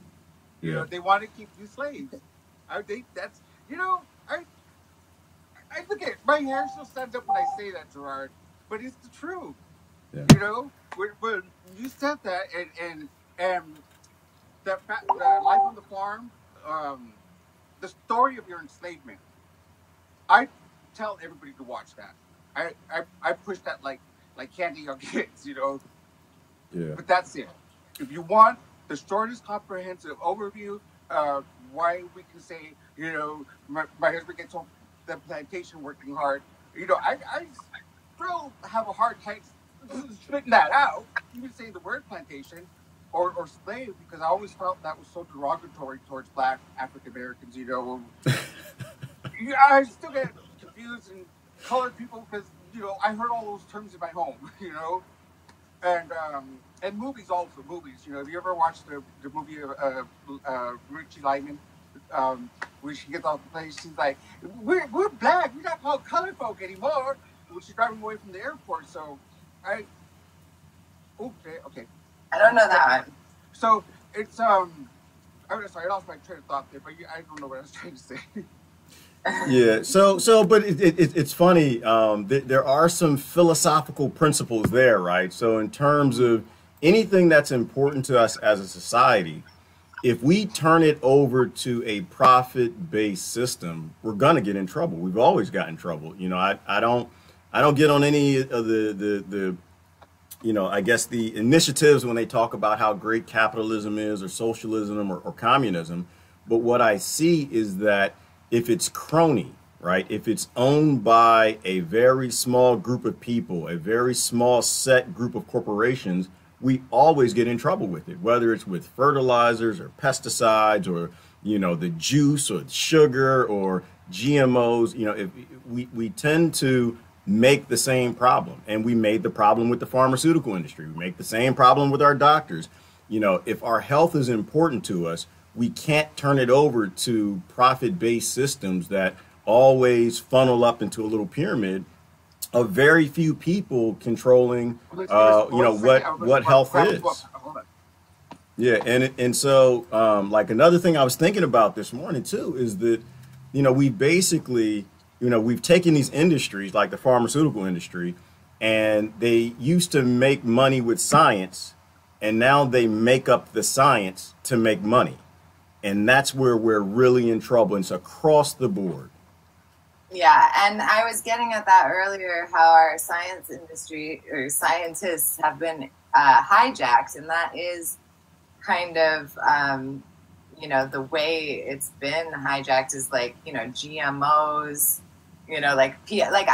Yeah. They want to keep you slaves. I think that's, I look at my hair still stands up when I say that, Gerard, but it's the truth. Yeah. When you said that and the life on the farm, the story of your enslavement, I tell everybody to watch that. I push that like candy on kids, Yeah. But that's it. If you want the shortest comprehensive overview, why we can say, you know, my husband gets home the plantation working hard. You know, I still have a hard time spitting that out, even saying the word plantation or slave, because I always felt that was so derogatory towards Black African Americans. You know, yeah, I still get confused and colored people because, you know, I heard all those terms in my home. You know. And movies also, movies. You know, have you ever watched the movie of Richie Lyman? When she gets off the plane, she's like, we're Black, we're not called colored folk anymore. When she's driving away from the airport. So, okay. I don't know that one. So, it's, I'm sorry, I lost my train of thought there, but I don't know what I was trying to say. Yeah. So, but it's funny. There are some philosophical principles there, right? So, in terms of anything that's important to us as a society, if we turn it over to a profit-based system, we're gonna get in trouble. We've always got in trouble. You know, I don't get on any of the you know, I guess the initiatives when they talk about how great capitalism is, or socialism, or communism. But what I see is that if it's crony, right, if it's owned by a very small group of people, a very small set group of corporations, we always get in trouble with it, whether it's with fertilizers or pesticides or, you know, the juice or the sugar or GMOs. You know, if we tend to make the same problem, and we made the problem with the pharmaceutical industry. We make the same problem with our doctors. You know, if our health is important to us, we can't turn it over to profit-based systems that always funnel up into a little pyramid of very few people controlling, you know, what health is. Yeah, and so like another thing I was thinking about this morning too is that, you know, we basically, you know, we've taken these industries like the pharmaceutical industry, and they used to make money with science, and now they make up the science to make money. And that's where we're really in trouble. It's across the board. Yeah, and I was getting at that earlier, how our science industry or scientists have been hijacked, and that is kind of, you know, the way it's been hijacked is like, you know, GMOs, you know, like my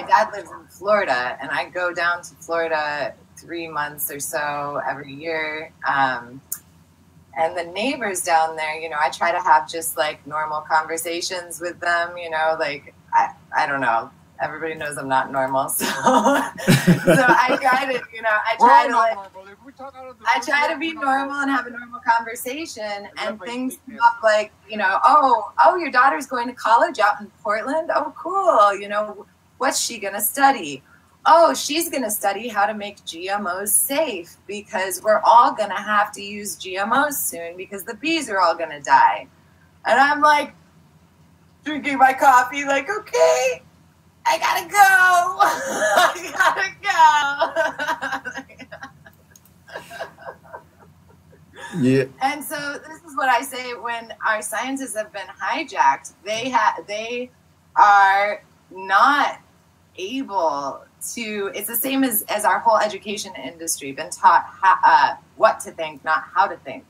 dad lives in Florida, and I go down to Florida 3 months or so every year. And the neighbors down there, you know, I try to have just like normal conversations with them, you know, like, I don't know. Everybody knows I'm not normal. So, so I try to, you know, I try to be normal and have a normal conversation, and things come up like, you know, oh, your daughter's going to college out in Portland. Oh, cool. You know, what's she going to study? Oh, she's going to study how to make GMOs safe, because we're all going to have to use GMOs soon because the bees are all going to die. And I'm like drinking my coffee like, okay, I got to go. Yeah. And so this is what I say when our scientists have been hijacked. They are not able to, it's the same as our whole education industry, been taught what to think, not how to think.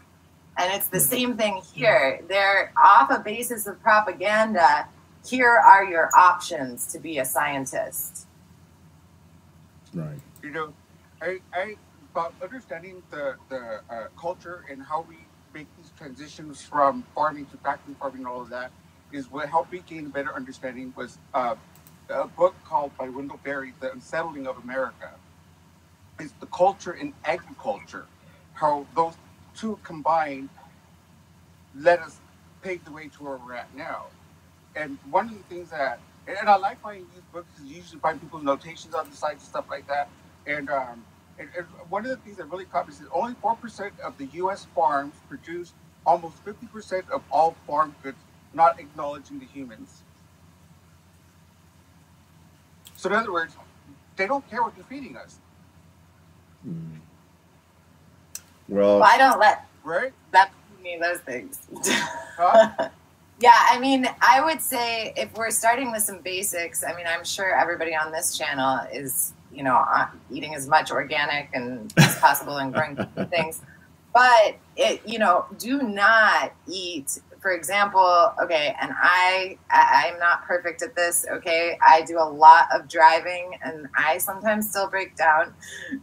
And it's the same thing here. They're off a basis of propaganda. Here are your options to be a scientist. Right. You know, I about understanding the culture and how we make these transitions from farming to factory farming and all of that is what helped me gain a better understanding was a book called by Wendell Berry, The Unsettling of America. It's the culture and agriculture, how those two combined let us pave the way to where we're at now. And one of the things that, and I like buying these books because you usually find people's notations on the side and stuff like that. And one of the things that really caught me is that only 4% of the U.S. farms produce almost 50% of all farm goods, not acknowledging the humans. So in other words, they don't care what you're feeding us. Well, I don't let that mean those things. Huh? Yeah, I mean, I would say if we're starting with some basics, I mean, I'm sure everybody on this channel is you know, eating as much organic and as possible and growing things. But you know, do not eat, for example, okay, and I'm not perfect at this, okay? I do a lot of driving and I sometimes still break down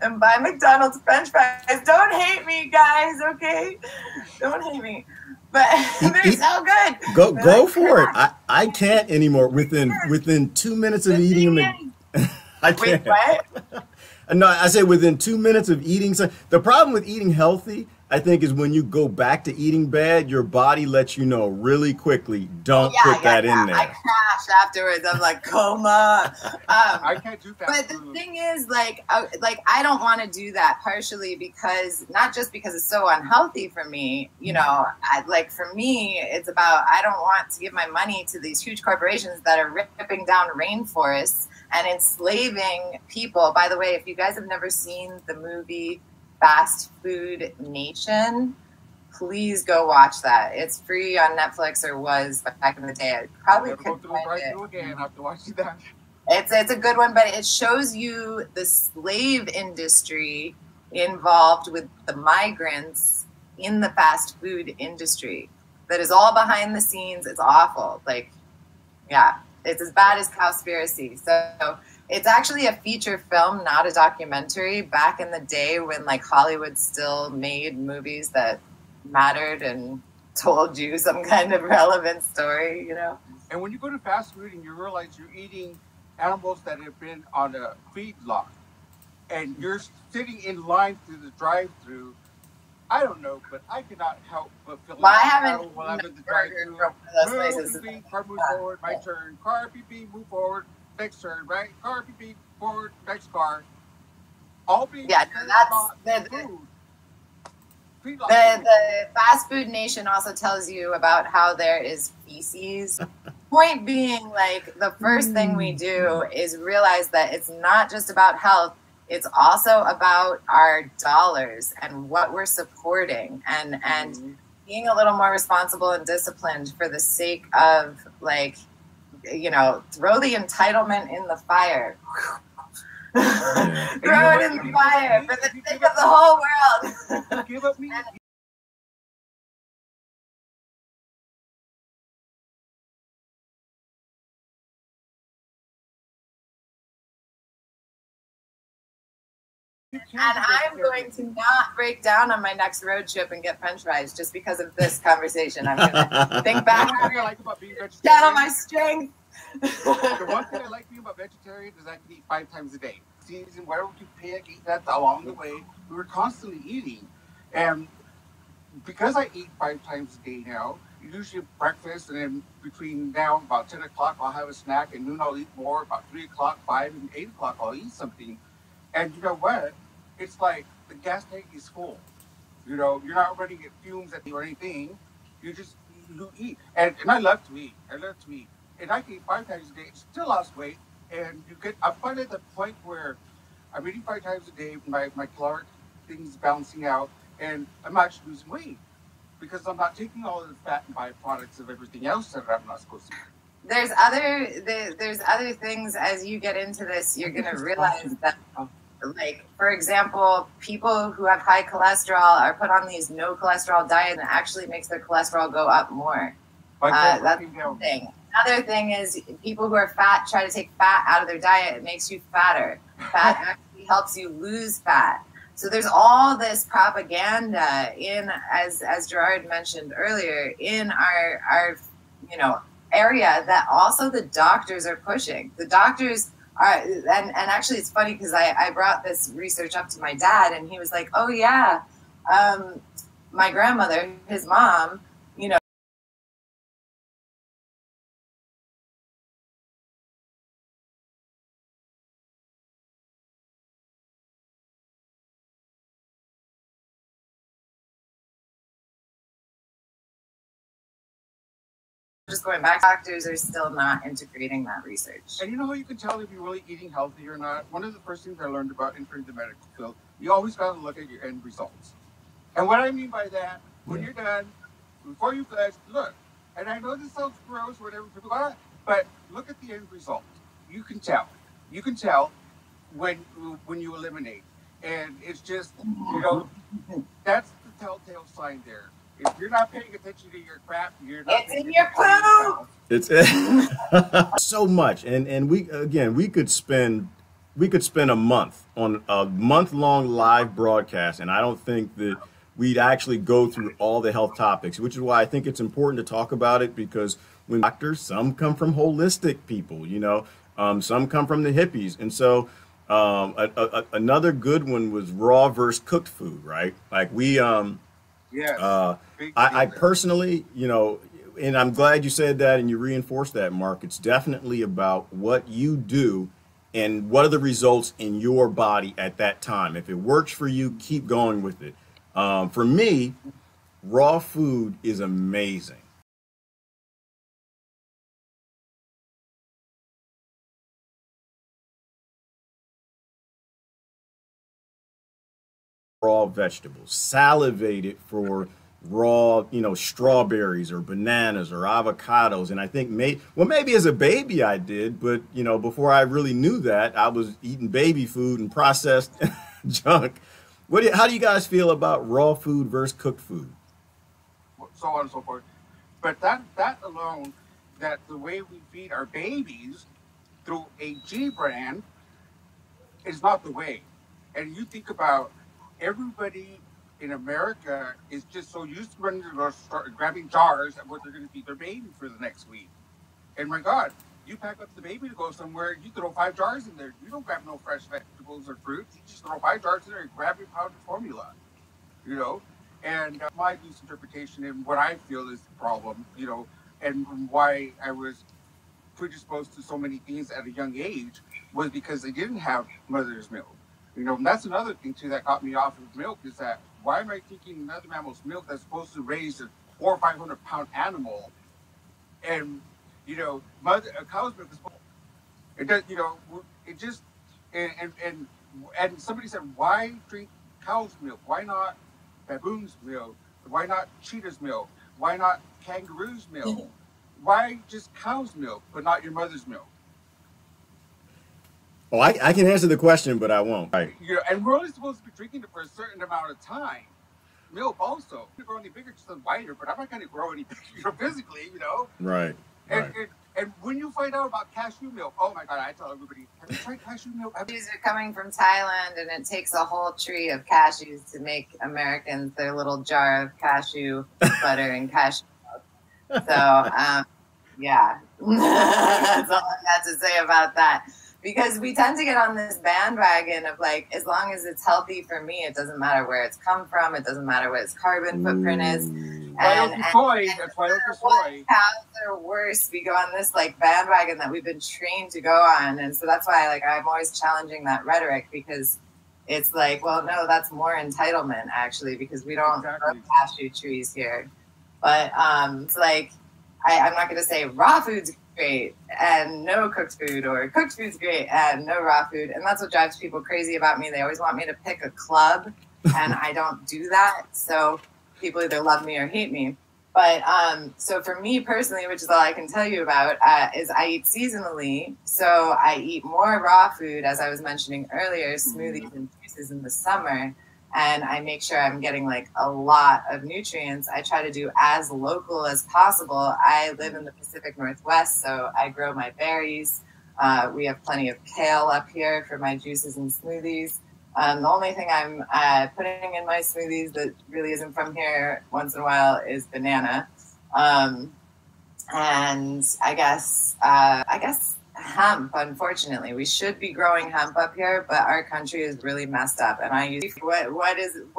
and buy McDonald's French fries. Don't hate me, guys, okay? Don't hate me. But they're so good. Go for it. I can't anymore. Within 2 minutes of eating them, I can't. Wait, what? No, I say within 2 minutes of eating. So the problem with eating healthy, I think, is when you go back to eating bad, your body lets you know really quickly, don't put that in there. I crash afterwards. I'm like, coma. I can't do that. But the thing is, like I don't want to do that, partially because, not just because it's so unhealthy for me, you know, for me, it's about, I don't want to give my money to these huge corporations that are ripping down rainforests and enslaving people. By the way, if you guys have never seen the movie Fast Food Nation, please go watch that. It's free on Netflix, or was back in the day. I probably could find it. Again. I have to watch that. It's a good one, but it shows you the slave industry involved with the migrants in the fast food industry. That is all behind the scenes. It's awful. Like, yeah, it's as bad as Cowspiracy. So it's actually a feature film, not a documentary, back in the day when like Hollywood still made movies that mattered and told you some kind of relevant story, you know? And when you go to fast food and you realize you're eating animals that have been on a feedlot and you're sitting in line through the drive-through, I don't know, but I cannot help but feel I haven't while I'm in the drive-through. Car move forward, my turn. Car beep, move forward, next turn, right? Car beep, forward, next car. All being that's food. The Fast Food Nation also tells you about how there is feces. Point being, like, the first thing we do is realize that it's not just about health, it's also about our dollars and what we're supporting, and being a little more responsible and disciplined for the sake of, like, you know, throw the entitlement in the fire. Throw it in the fire for the sake of the whole world. Give up me. And I'm going to not break down on my next road trip and get French fries just because of this conversation. I'm going to think back, channel my strength. The one thing I like being about vegetarian is I can eat 5 times a day. Season, whatever you pick, eat that along the way. We were constantly eating. And because I eat 5 times a day now, usually breakfast, and then between now about 10 o'clock, I'll have a snack, and noon I'll eat more. About 3 o'clock, 5, and 8 o'clock, I'll eat something. And you know what? It's like the gas tank is full. You know, you're not running at fumes or anything. You eat. And I love to eat. And I can eat 5 times a day, still lost weight. And I'm finally at the point where I'm eating 5 times a day, my caloric thing's balancing out, and I'm actually losing weight because I'm not taking all of the fat and byproducts of everything else that I'm not supposed to eat. There's other things as you get into this, you're going to realize that, like, for example, people who have high cholesterol are put on these no cholesterol diet, and it actually makes their cholesterol go up more. That's one thing. Another thing is people who are fat try to take fat out of their diet. It makes you fatter. Fat actually helps you lose fat. So there's all this propaganda in, as Gerard mentioned earlier, in our area that also the doctors are pushing. The doctors are, and actually it's funny because I brought this research up to my dad, and he was like, oh yeah, my grandmother, his mom, just going back, doctors are still not integrating that research. And you know how you can tell if you're really eating healthy or not? One of the first things I learned about entering the medical field, you always got to look at your end results. And what I mean by that, when you're done, before you flush, look. And I know this sounds gross, whatever, but look at the end result. You can tell. when you eliminate, and it's just, you know, that's the telltale sign there. If you're not paying attention to your crap, you're not. It's in your poop. It's so much, and we could spend a month on a month-long live broadcast, and I don't think that we'd actually go through all the health topics, which is why I think it's important to talk about it, because when doctors, some come from holistic people, you know, some come from the hippies, and so another good one was raw versus cooked food, right? Like Yes. I personally, you know, and I'm glad you said that and you reinforced that, Mark. It's definitely about what you do and what are the results in your body at that time. If it works for you, keep going with it. For me, raw food is amazing. Raw vegetables, salivated for raw, you know, strawberries or bananas or avocados. And I think maybe as a baby I did, but you know, before I really knew that, I was eating baby food and processed junk. How do you guys feel about raw food versus cooked food? So on and so forth. But that alone, that the way we feed our babies through a G brand is not the way. And you think about everybody in America is just so used to running to the store, grabbing jars of what they're going to feed their baby for the next week. And my God, you pack up the baby to go somewhere, you throw 5 jars in there. You don't grab no fresh vegetables or fruits. You just throw 5 jars in there and grab your powdered formula, you know? And my loose interpretation and what I feel is the problem, you know, and why I was predisposed to so many things at a young age was because they didn't have mother's milk. You know, and that's another thing too that got me off of milk, is that why am I taking another mammal's milk that's supposed to raise a 400 or 500 pound animal, and you know, a cow's milk is, it does, you know, it just, and somebody said, why drink cow's milk? Why not baboon's milk? Why not cheetah's milk? Why not kangaroo's milk? Why just cow's milk, but not your mother's milk? Oh, I can answer the question, but I won't. Right. You know, and we're only supposed to be drinking it for a certain amount of time. Milk also. To grow any bigger, just wider, but I'm not going to grow any bigger, you know, physically, you know. Right. And when you find out about cashew milk, oh my God, I tell everybody, have you tried cashew milk? These are coming from Thailand, and it takes a whole tree of cashews to make Americans their little jar of cashew butter and cashew milk. So, yeah, that's all I got to say about that. Because we tend to get on this bandwagon of like, as long as it's healthy for me, it doesn't matter where it's come from. It doesn't matter what its carbon footprint is. That's why soy. Cows are worse. We go on this like bandwagon that we've been trained to go on, and so that's why like I'm always challenging that rhetoric, because it's like, well, no, that's more entitlement actually, because we don't grow cashew trees here. But it's like I'm not going to say raw food's great and no cooked food, or cooked food's great and no raw food, and that's what drives people crazy about me. They always want me to pick a club, and I don't do that. So people either love me or hate me. But so for me personally, which is all I can tell you about, is I eat seasonally. So I eat more raw food, as I was mentioning earlier, smoothies and juices in the summer. And I make sure I'm getting like a lot of nutrients. I try to do as local as possible. I live in the Pacific Northwest, so I grow my berries. We have plenty of kale up here for my juices and smoothies. The only thing I'm putting in my smoothies that really isn't from here once in a while is banana. And I guess hemp, unfortunately. We should be growing hemp up here, but our country is really messed up. And I use what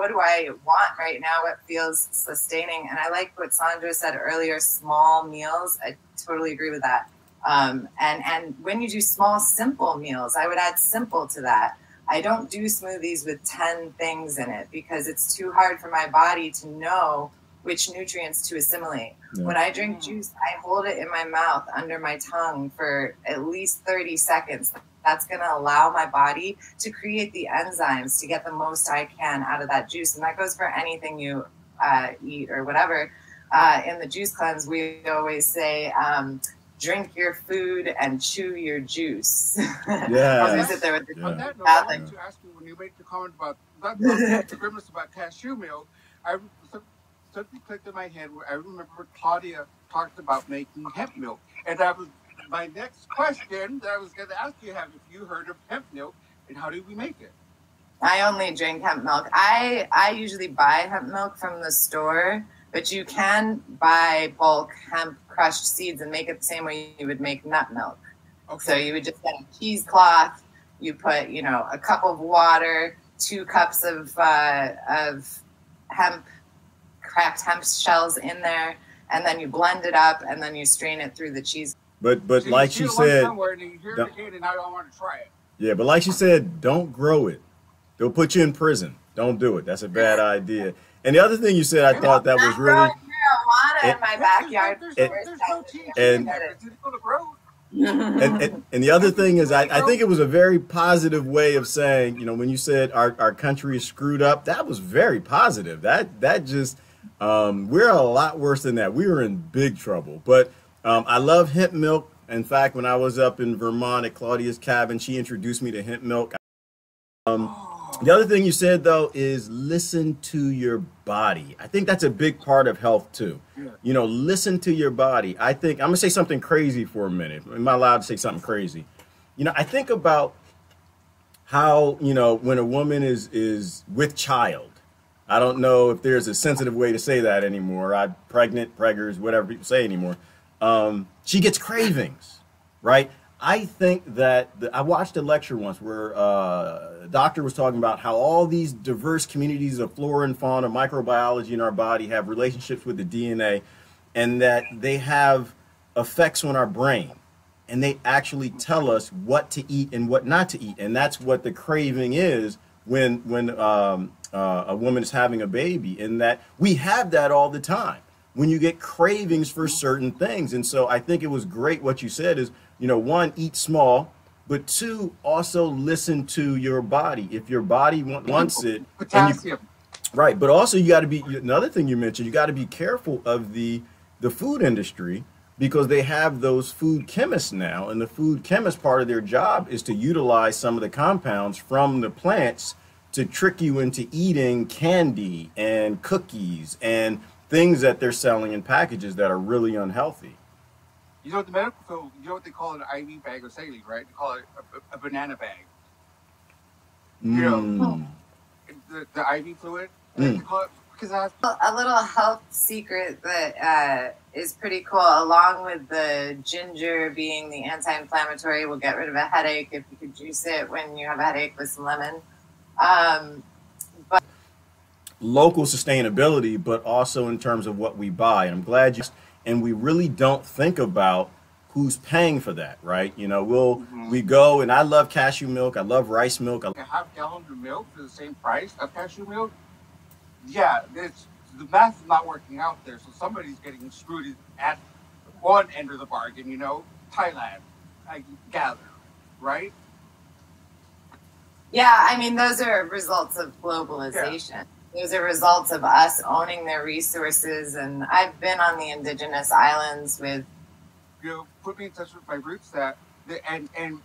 do I want right now? What feels sustaining? And I like what Sandra said earlier, small meals. I totally agree with that. And when you do small, simple meals, I would add simple to that. I don't do smoothies with 10 things in it because it's too hard for my body to know which nutrients to assimilate. Yeah. When I drink juice, I hold it in my mouth under my tongue for at least 30 seconds. That's going to allow my body to create the enzymes to get the most I can out of that juice. And that goes for anything you eat or whatever. In the juice cleanse, we always say, drink your food and chew your juice. Yeah. You sit there with the On that note, I wanted to ask you, when you made the comment about the grimace about cashew milk, something clicked in my head where I remember Claudia talked about making hemp milk, and that was my next question that I was going to ask you: have you heard of hemp milk, and how do we make it? I only drink hemp milk. I usually buy hemp milk from the store, but you can buy bulk hemp crushed seeds and make it the same way you would make nut milk. Okay. So you would just get a cheesecloth, you put, you know, a cup of water, 2 cups of hemp, cracked hemp shells in there, and then you blend it up, and then you strain it through the cheese. But So like you she see it said, somewhere and you hear it again, and I don't want to try it. yeah, but like she said, don't grow it. They'll put you in prison. Don't do it. That's a bad idea. And the other thing you said, I thought that was really. Marijuana in my backyard. There's no THC in there. It's going to grow. And the other thing is, I think it was a very positive way of saying, you know, when you said our country is screwed up, that was very positive. That just, we're a lot worse than that. We were in big trouble. But I love hemp milk. In fact, when I was up in Vermont at Claudia's cabin, she introduced me to hemp milk. The other thing you said, though, is listen to your body. I think that's a big part of health, too. Yeah. You know, listen to your body. I think, I'm going to say something crazy for a minute. Am I allowed to say something crazy? You know, I think about how, you know, when a woman is with child, I don't know if there's a sensitive way to say that anymore. Pregnant, preggers, whatever people say anymore. She gets cravings, right? I think that I watched a lecture once where a doctor was talking about how all these diverse communities of flora and fauna, microbiology in our body have relationships with the DNA, and that they have effects on our brain. And they actually tell us what to eat and what not to eat. And that's what the craving is when a woman is having a baby, in that we have that all the time when you get cravings for certain things. And so I think it was great what you said is, you know, 1, eat small, but 2, also listen to your body. If your body wants it. Potassium. Right. But also you got to be, another thing you mentioned, you got to be careful of the food industry, because they have those food chemists now. And the food chemist, part of their job is to utilize some of the compounds from the plants to trick you into eating candy and cookies and things that they're selling in packages that are really unhealthy. You know, the medical field, you know what they call an IV bag of saline, right? They call it a banana bag. You know, the IV fluid, they call it, because it has A little health secret that is pretty cool, along with the ginger being the anti-inflammatory, will get rid of a headache if you could juice it when you have a headache with some lemon. Local sustainability, but also in terms of what we buy. And I'm glad you, and we really don't think about who's paying for that, right? You know, we go, and I love cashew milk. I love rice milk. a half gallon of milk for the same price of cashew milk. Yeah, the math is not working out there, so somebody's getting screwed at one end of the bargain, you know, Thailand, I gather, right? Yeah, I mean, those are results of globalization. Yeah. Those are results of us owning their resources. And I've been on the indigenous islands with, you know, put me in touch with my roots and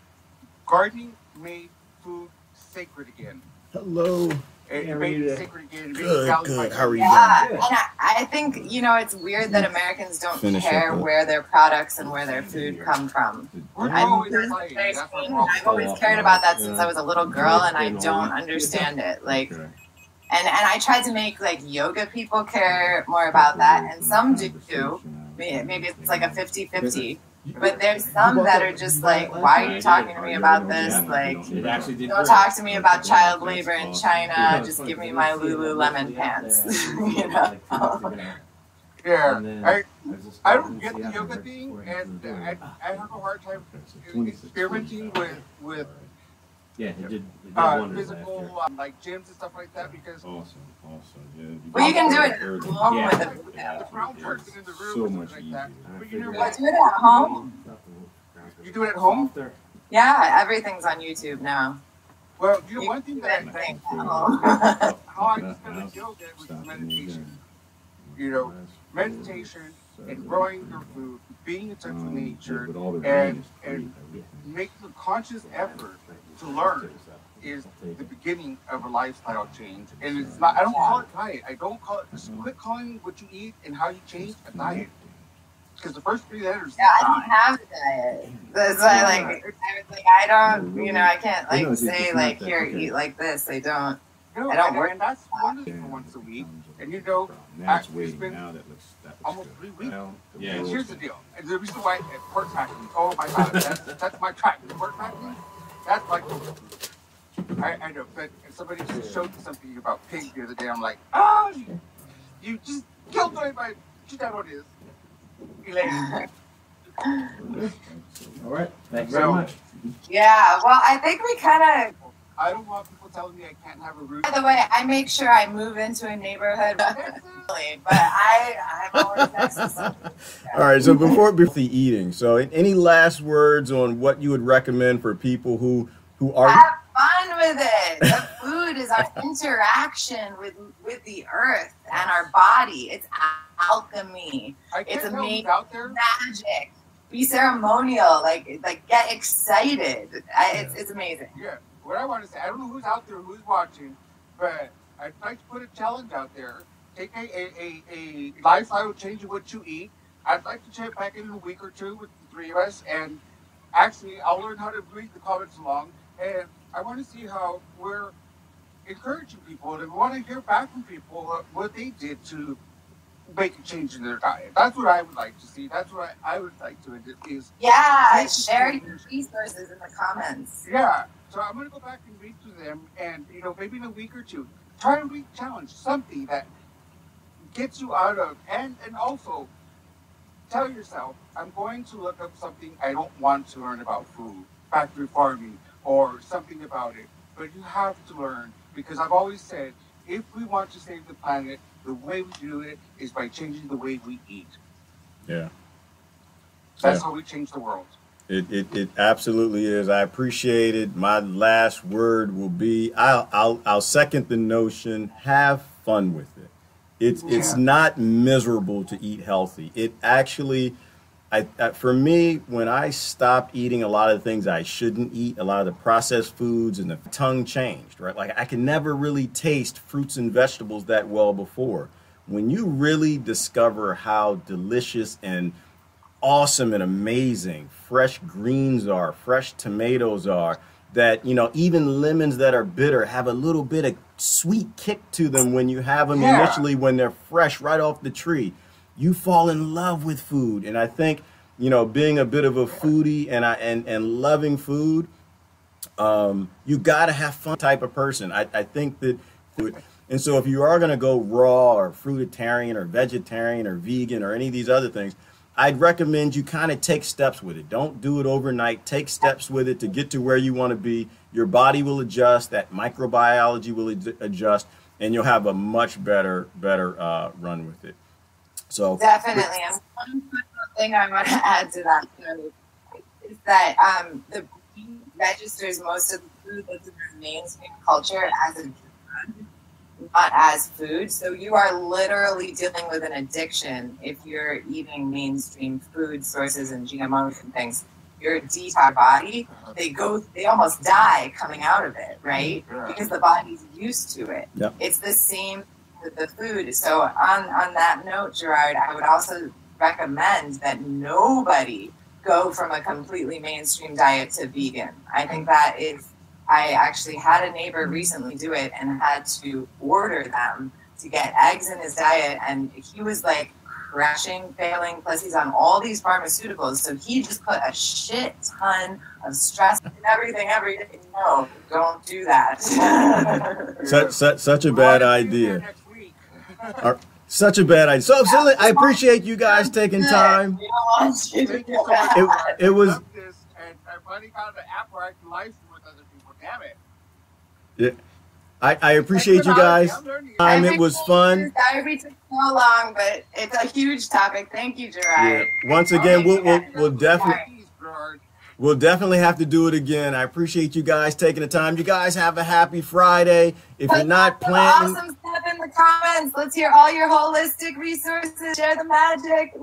gardening made food sacred again. Hello. It made it sacred again. Good. How are you doing? And I think, you know, it's weird that Americans don't care where their products and where their food come from. I've always cared about that since I was a little girl, and I don't understand it. Like, and I tried to make like yoga people care more about that, and some do. Maybe it's like a 50-50. But there's some that are just like, why are you talking to me about this? Like, don't talk to me about child labor in China. Just give me my Lululemon pants. You know? Yeah, I don't get the yoga thing, and I have a hard time experimenting with physical like gyms and stuff like that, because awesome. Yeah. Well, you can do it at home with the crowd person in the room and stuff like that. But you know what? Do it at home. You do it at home? Yeah, everything's on YouTube now. Well, you know, one thing that how I discovered yoga was meditation. You know, meditation and growing your food, being in touch with nature, and making a conscious effort to learn is the beginning of a lifestyle change. And it's not, I don't call it diet. I don't call it, just quit calling what you eat and how you change a diet. Because the first 3 letters. Yeah, I don't have a diet. That's why, like, I was like, I don't, you know, I can't like say like, here, eat like this. I don't. No, I don't work. and that's wonderful once a week. And you know, it's been almost 3 weeks. Yeah. And here's the deal. And the reason why pork packing. Oh my God, that's my track. Pork packing. That's like. I know, but somebody just showed me something about pig the other day. I'm like, oh, you just killed my. You know what it is. All right. Thanks very much. Yeah, well, I think we kind of. I don't want people telling me I can't have a roof. By the way, I make sure I move into a neighborhood, but I'm always next to something. All right, so before the eating, so any last words on what you would recommend for people who are have fun with it. The food is our interaction with the earth and our body. It's alchemy. It's amazing. Out there. Magic. Be ceremonial. Like get excited. It's amazing. Yeah. What I want to say, I don't know who's out there, who's watching, but I'd like to put a challenge out there. Take a lifestyle change of what you eat. I'd like to check back in a week or two with the 3 of us, and actually, I'll learn how to read the comments along, and I want to see how we're encouraging people, and we want to hear back from people what they did to make a change in their diet. That's what I would like to see. That's what I would like to do. Share your resources in the comments. Yeah. So I'm going to go back and read through them, and maybe in a week or two, try and read challenge something that gets you out of, and also tell yourself, I'm going to look up something I don't want to learn about food, factory farming, or something about it. But you have to learn, because I've always said, if we want to save the planet, the way we do it is by changing the way we eat. Yeah. That's how we change the world. It absolutely is. I appreciate it. My last word will be I'll second the notion. Have fun with it. It's not miserable to eat healthy. It actually, for me, when I stopped eating a lot of things I shouldn't eat, a lot of the processed foods, and the tongue changed, right? Like I could never really taste fruits and vegetables that well before. When you really discover how delicious and awesome and amazing fresh greens are, fresh tomatoes are, that even lemons that are bitter have a little bit of sweet kick to them when you have them initially, when they're fresh right off the tree, you fall in love with food. And I think being a bit of a foodie and loving food, you gotta have fun type of person. I think that food. And so if you are going to go raw or fruitarian or vegetarian or vegan or any of these other things, I'd recommend you kind of take steps with it. Don't do it overnight. Take steps with it to get to where you want to be. Your body will adjust. That microbiology will adjust, and you'll have a much better run with it. So definitely. And one final thing I want to add to that is that the brain registers most of the food that's in the mainstream culture as a drug, not as food. So you are literally dealing with an addiction if you're eating mainstream food sources and GMOs and things. Your detox body, they almost die coming out of it, right? Because the body's used to it. Yep. It's the same with the food. So on that note, Gerard, I would also recommend that nobody go from a completely mainstream diet to vegan. I think that is, I actually had a neighbor recently do it and had to order them to get eggs in his diet, and he was like crashing, failing, plus he's on all these pharmaceuticals, so he just put a shit ton of stress and everything every day. No, don't do that. Such a bad idea. Such a bad idea. So I appreciate you guys taking time. It was. And I finally found an app where I can live stream with other people. Damn it. Yeah. I appreciate you guys. It was fun. Diary took so long, but it's a huge topic. Thank you, Gerard. Yeah. Once again, we'll definitely have to do it again. I appreciate you guys taking the time. You guys have a happy Friday. If you're not planting, awesome stuff in the comments. friends. Let's hear all your holistic resources. Share the magic.